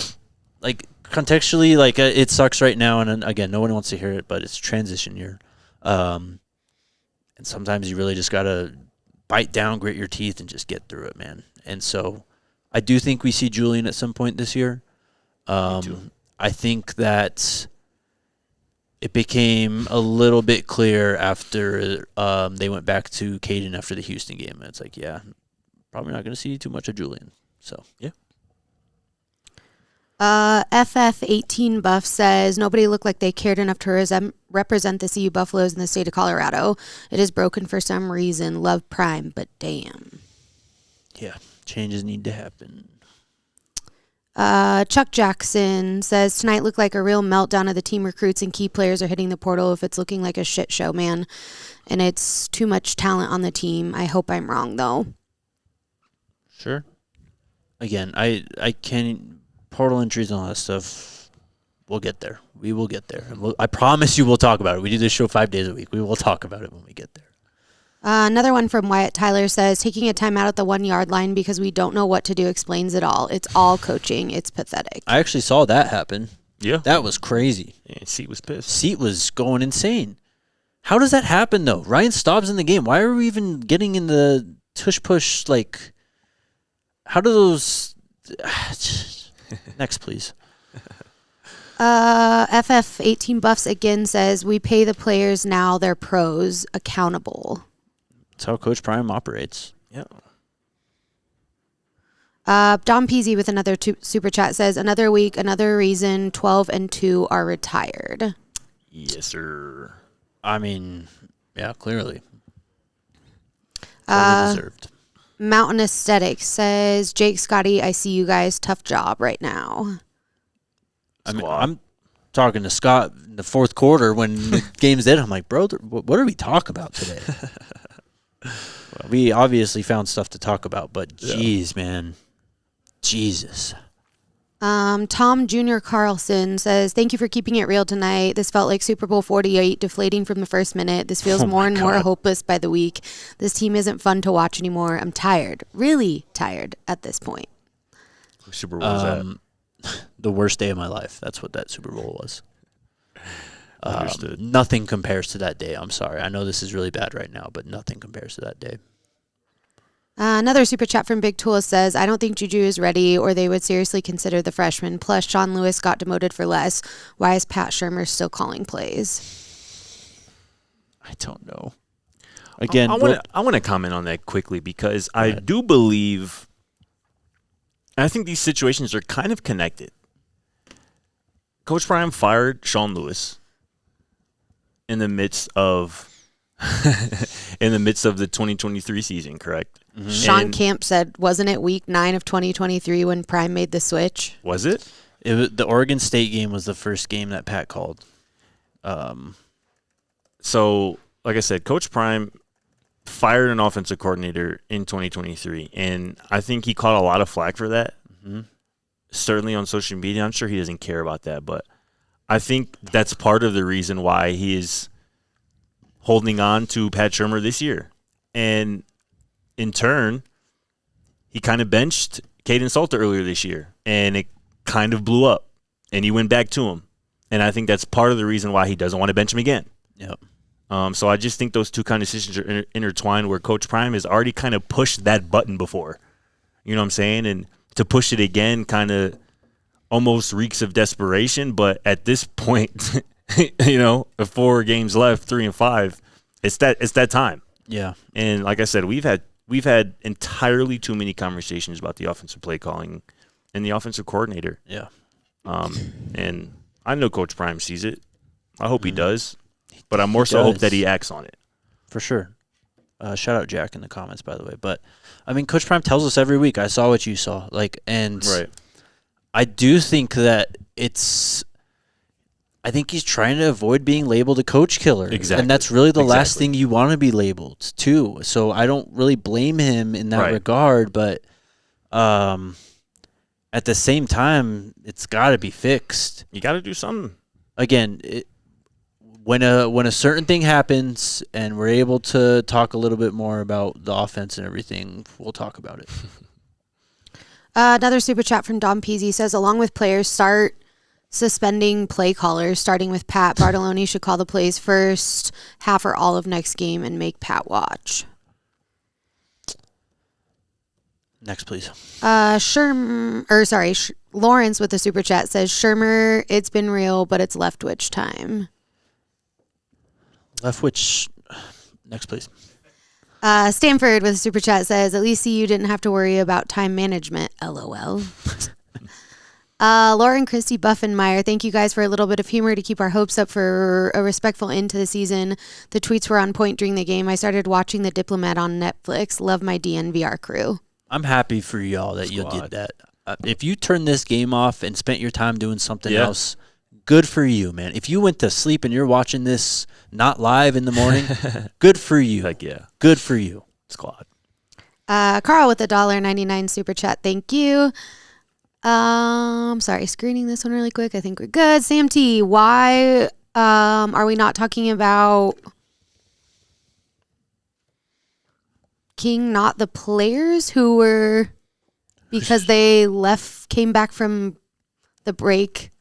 Speaker 1: like contextually, like it sucks right now, and again, no one wants to hear it, but it's transition year, and sometimes you really just gotta bite down, grit your teeth, and just get through it, man. And so, I do think we see Julian at some point this year.
Speaker 2: Me too.
Speaker 1: I think that it became a little bit clear after they went back to Caden after the Houston game. And it's like, yeah, probably not going to see too much of Julian. So, yeah.
Speaker 3: FF18 Buff says, nobody looked like they cared enough to represent the CU Buffaloes in the state of Colorado. It is broken for some reason. Love Prime, but damn.
Speaker 1: Yeah, changes need to happen.
Speaker 3: Chuck Jackson says, tonight looked like a real meltdown of the team recruits and key players are hitting the portal if it's looking like a shit show, man. And it's too much talent on the team. I hope I'm wrong, though.
Speaker 1: Sure. Again, I can't... Portal entries and all that stuff, we'll get there. We will get there. I promise you we'll talk about it. We do this show 5 days a week. We will talk about it when we get there.
Speaker 3: Another one from Wyatt Tyler says, taking a timeout at the 1 yard line because we don't know what to do explains it all. It's all coaching. It's pathetic.
Speaker 1: I actually saw that happen.
Speaker 2: Yeah.
Speaker 1: That was crazy.
Speaker 2: Yeah, Seat was pissed.
Speaker 1: Seat was going insane. How does that happen, though? Ryan Staub's in the game. Why are we even getting in the tush-push, like, how do those... Next, please.
Speaker 3: FF18 Buffs again says, we pay the players now, they're pros, accountable.
Speaker 1: That's how Coach Prime operates.
Speaker 2: Yeah.
Speaker 3: Don Peasy with another super chat says, another week, another reason 12 and 2 are retired.
Speaker 2: Yes, sir.
Speaker 1: I mean, yeah, clearly. Totally deserved.
Speaker 3: Mountain Aesthetics says, Jake, Scotty, I see you guys. Tough job right now.
Speaker 1: I mean, I'm talking to Scott in the fourth quarter when the game's dead. I'm like, bro, what are we talking about today? Well, we obviously found stuff to talk about, but geez, man. Jesus.
Speaker 3: Tom Jr. Carlson says, thank you for keeping it real tonight. This felt like Super Bowl 48, deflating from the first minute. This feels more and more hopeless by the week. This team isn't fun to watch anymore. I'm tired, really tired at this point.
Speaker 2: What Super Bowl was that?
Speaker 1: The worst day of my life. That's what that Super Bowl was.
Speaker 2: Understood.
Speaker 1: Nothing compares to that day. I'm sorry. I know this is really bad right now, but nothing compares to that day.
Speaker 3: Another super chat from Big Tool says, I don't think Juju is ready or they would seriously consider the freshman. Plus, Sean Lewis got demoted for less. Why is Pat Shurmur still calling plays?
Speaker 1: I don't know. Again,
Speaker 2: I want to comment on that quickly because I do believe, I think these situations are kind of connected. Coach Prime fired Sean Lewis in the midst of the 2023 season, correct?
Speaker 3: Mm-hmm. Sean Camp said, wasn't it week 9 of 2023 when Prime made the switch?
Speaker 2: Was it?
Speaker 1: The Oregon State game was the first game that Pat called.
Speaker 2: So, like I said, Coach Prime fired an offensive coordinator in 2023, and I think he caught a lot of flack for that. Mm-hmm. Certainly on social media. I'm sure he doesn't care about that, but I think that's part of the reason why he is holding on to Pat Shurmur this year. And in turn, he kind of benched Caden Salter earlier this year, and it kind of blew up, and he went back to him. And I think that's part of the reason why he doesn't want to bench him again.
Speaker 1: Yep.
Speaker 2: So I just think those two kind of decisions are intertwined where Coach Prime has already kind of pushed that button before. You know what I'm saying? And to push it again kind of almost reeks of desperation. But at this point, 4 games left, 3 and 5, it's that time.
Speaker 1: Yeah.
Speaker 2: And like I said, we've had entirely too many conversations about the offensive play calling and the offensive coordinator.
Speaker 1: Yeah.
Speaker 2: And I know Coach Prime sees it. I hope he does. But I more so hope that he acts on it.
Speaker 1: For sure. Shout out Jack in the comments, by the way. But, I mean, Coach Prime tells us every week, I saw what you saw.
Speaker 2: Right.
Speaker 1: I do think that I think he's trying to avoid being labeled a coach killer.
Speaker 2: Exactly.
Speaker 1: And that's really the last thing you want to be labeled, too. So I don't really blame him in that regard. But at the same time, it's got to be fixed.
Speaker 2: You got to do something.
Speaker 1: Again, when a certain thing happens and we're able to talk a little bit more about the offense and everything, we'll talk about it.
Speaker 3: Another super chat from Dom Peasy says, along with players, start suspending play callers, starting with Pat. Bartoloni should call the plays first half or all of next game and make Pat watch.
Speaker 1: Next, please.
Speaker 3: Lawrence with the super chat says, Shermer, it's been real, but it's Leftwich time.
Speaker 1: Leftwich. Next, please.
Speaker 3: Stanford with a super chat says, at least you didn't have to worry about time management. LOL. Lauren, Christy, Buffenmeyer, thank you guys for a little bit of humor to keep our hopes up for a respectful end to the season. The tweets were on point during the game. I started watching The Diplomat on Netflix. Love my DNVR crew.
Speaker 1: I'm happy for y'all that you did that. If you turned this game off and spent your time doing something else, good for you, man. If you went to sleep and you're watching this not live in the morning, good for you. Good for you.
Speaker 2: Squad.
Speaker 3: Carl with the $1.99 super chat. Thank you. Sorry, screening this one really quick. I think we're good. Sam T, why are we not talking about King, not the players who were, because they came back from the break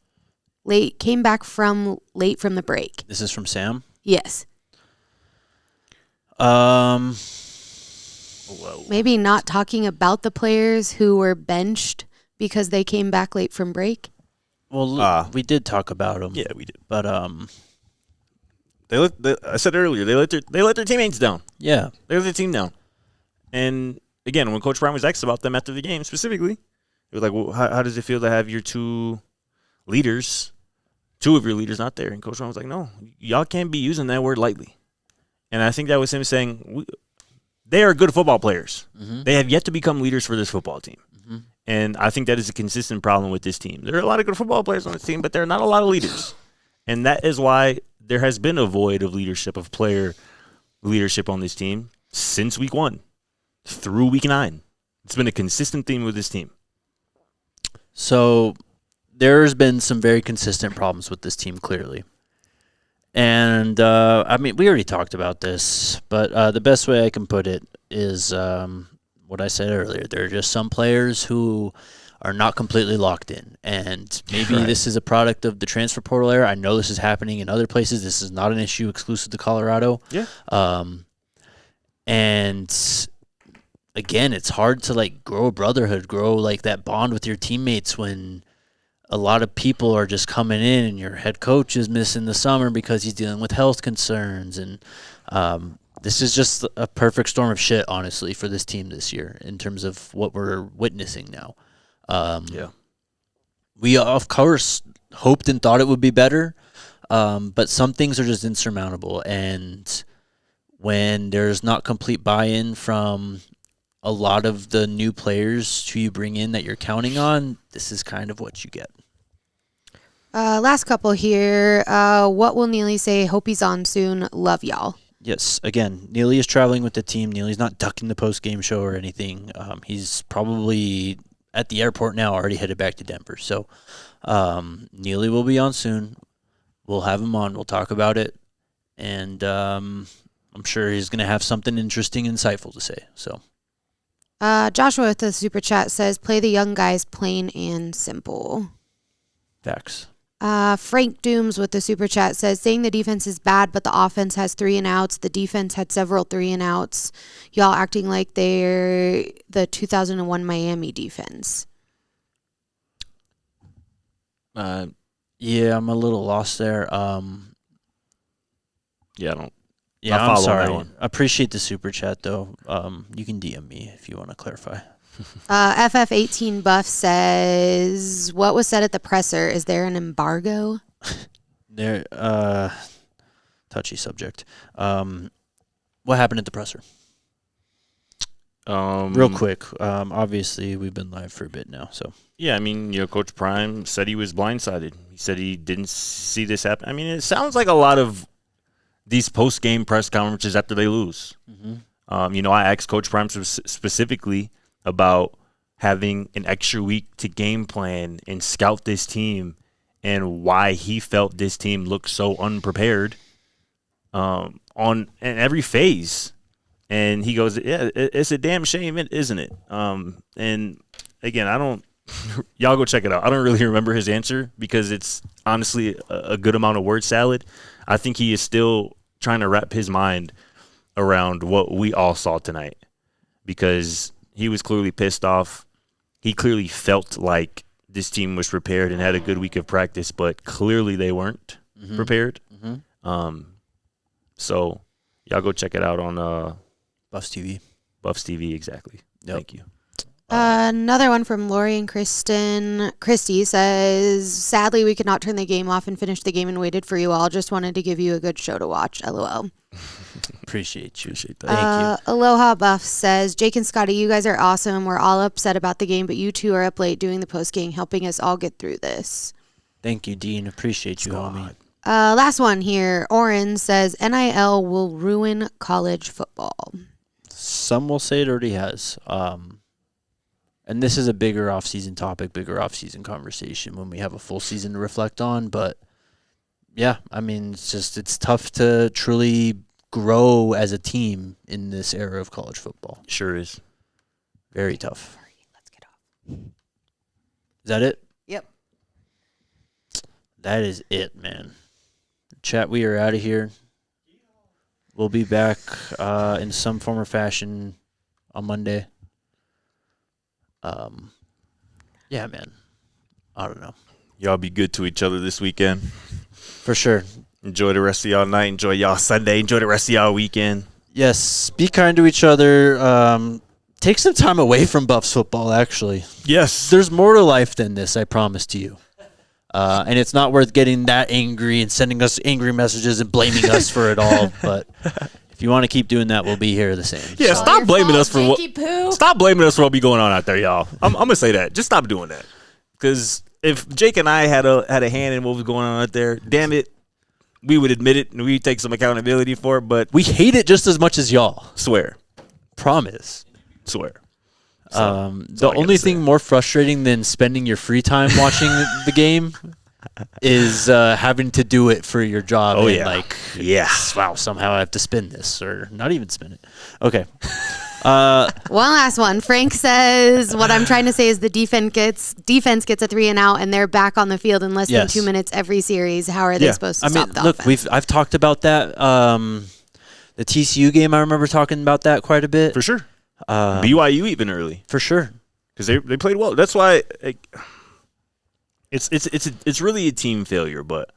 Speaker 3: late from the break?
Speaker 1: This is from Sam?
Speaker 3: Yes. Maybe not talking about the players who were benched because they came back late from break?
Speaker 1: Well, we did talk about them.
Speaker 2: Yeah, we did.
Speaker 1: But
Speaker 2: I said earlier, they let their teammates down.
Speaker 1: Yeah.
Speaker 2: They let their team down. And again, when Coach Brown was asked about them after the game specifically, it was like, well, how does it feel to have your two of your leaders not there? And Coach Brown was like, no, y'all can't be using that word lightly. And I think that was him saying, they are good football players. Mm-hmm. They have yet to become leaders for this football team. Mm-hmm. And I think that is a consistent problem with this team. There are a lot of good football players on this team, but there are not a lot of leaders. And that is why there has been a void of leadership, of player leadership on this team since week 1 through week 9. It's been a consistent theme with this team.
Speaker 1: So there's been some very consistent problems with this team, clearly. And, I mean, we already talked about this, but the best way I can put it is what I said earlier. There are just some players who are not completely locked in. And maybe this is a product of the transfer portal era. I know this is happening in other places. This is not an issue exclusive to Colorado.
Speaker 2: Yeah.
Speaker 1: And again, it's hard to grow a brotherhood, grow that bond with your teammates when a lot of people are just coming in and your head coach is missing the summer because he's dealing with health concerns. And this is just a perfect storm of shit, honestly, for this team this year in terms of what we're witnessing now. We, of course, hoped and thought it would be better, but some things are just insurmountable. And when there's not complete buy-in from a lot of the new players who you bring in that you're counting on, this is kind of what you get.
Speaker 3: Last couple here. What will Neely say? Hope he's on soon. Love y'all.
Speaker 1: Yes. Again, Neely is traveling with the team. Neely's not ducking the post-game show or anything. He's probably at the airport now, already headed back to Denver. So Neely will be on soon. We'll have him on. We'll talk about it. And I'm sure he's going to have something interesting and insightful to say. So.
Speaker 3: Joshua with the super chat says, play the young guys plain and simple.
Speaker 1: Facts.
Speaker 3: Frank Dooms with the super chat says, saying the defense is bad, but the offense has 3 and outs. The defense had several 3 and outs. Y'all acting like they're the 2001 Miami defense.
Speaker 1: Yeah, I'm a little lost there. I'm sorry. I appreciate the super chat, though. You can DM me if you want to clarify.
Speaker 3: FF18 Buff says, what was said at the presser? Is there an embargo?
Speaker 1: There, touchy subject. What happened at the presser? Real quick. Obviously, we've been live for a bit now, so.
Speaker 2: Yeah, I mean, Coach Prime said he was blindsided. He said he didn't see this happen. I mean, it sounds like a lot of these post-game press conferences after they lose. Mm-hmm. I asked Coach Prime specifically about having an extra week to game plan and scout this team and why he felt this team looked so unprepared on every phase. And he goes, yeah, it's a damn shame, isn't it? And again, y'all go check it out. I don't really remember his answer because it's honestly a good amount of word salad. I think he is still trying to wrap his mind around what we all saw tonight because He was clearly pissed off. He clearly felt like this team was prepared and had a good week of practice, but clearly they weren't prepared. So y'all go check it out on
Speaker 1: Buffs TV.
Speaker 2: Buffs TV, exactly.
Speaker 1: Yep.
Speaker 2: Thank you.
Speaker 3: Another one from Lori and Kristen. Christy says, sadly, we could not turn the game off and finish the game and waited for you all. Just wanted to give you a good show to watch. LOL.
Speaker 1: Appreciate you.
Speaker 2: Appreciate that.
Speaker 1: Thank you.
Speaker 3: Aloha Buff says, Jake and Scotty, you guys are awesome. We're all upset about the game, but you two are up late doing the post game, helping us all get through this.
Speaker 1: Thank you, Dean. Appreciate you, homie.
Speaker 3: Last one here. Oren says, NIL will ruin college football.
Speaker 1: Some will say it already has. And this is a bigger off-season topic, bigger off-season conversation when we have a full season to reflect on. But, yeah, I mean, it's tough to truly grow as a team in this era of college football.
Speaker 2: Sure is.
Speaker 1: Very tough.
Speaker 3: Let's get off.
Speaker 1: Is that it?
Speaker 3: Yep.
Speaker 1: That is it, man. Chat, we are out of here. We'll be back in some form or fashion on Monday. Yeah, man. I don't know.
Speaker 2: Y'all be good to each other this weekend.
Speaker 1: For sure.
Speaker 2: Enjoy the rest of y'all night. Enjoy y'all Sunday. Enjoy the rest of y'all weekend.
Speaker 1: Yes, be kind to each other. Take some time away from Buffs football, actually.
Speaker 2: Yes.
Speaker 1: There's more to life than this, I promise to you. And it's not worth getting that angry and sending us angry messages and blaming us for it all. But if you want to keep doing that, we'll be here the same.
Speaker 2: Yeah,
Speaker 1: So,
Speaker 2: stop blaming us for what.
Speaker 3: Poo.
Speaker 2: Stop blaming us for what be going on out there, y'all. I'm gonna say that. Just stop doing that. Because if Jake and I had a hand in what was going on out there, damn it, we would admit it and we'd take some accountability for it. But
Speaker 1: we hate it just as much as y'all.
Speaker 2: Swear.
Speaker 1: Promise.
Speaker 2: Swear.
Speaker 1: The only thing more frustrating than spending your free time watching the game is having to do it for your job.
Speaker 2: Oh,
Speaker 1: and
Speaker 2: yeah.
Speaker 1: Wow, somehow I have to spin this or not even spin it. Okay.
Speaker 3: One last one. Frank says, what I'm trying to say is the defense gets a 3 and out, and they're back on the field in less than 2 minutes every series. How are they supposed to stop the offense?
Speaker 1: I've talked about that. The TCU game, I remember talking about that quite a bit.
Speaker 2: For sure. BYU even early.
Speaker 1: For sure.
Speaker 2: Because they played well. That's why it's really a team failure. But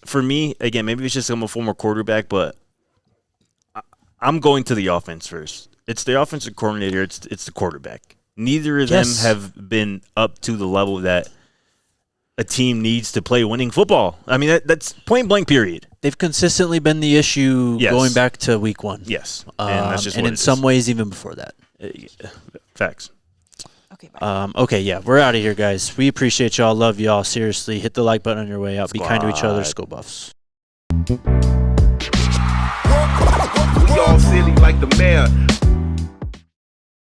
Speaker 2: for me, again, maybe it's just I'm a former quarterback, but I'm going to the offense first. It's the offensive coordinator. It's the quarterback. Neither of them have been up to the level that a team needs to play winning football. I mean, that's point blank, period.
Speaker 1: They've consistently been the issue going back to week 1.
Speaker 2: Yes. And that's just
Speaker 1: and
Speaker 2: what
Speaker 1: in
Speaker 2: it is.
Speaker 1: some ways, even before that.
Speaker 2: Facts.
Speaker 3: Okay, bye.
Speaker 1: Okay, yeah, we're out of here, guys. We appreciate y'all. Love y'all. Seriously, hit the like button on your way out. Be kind to each other. Go Buffs.
Speaker 5: We all silly like the mayor.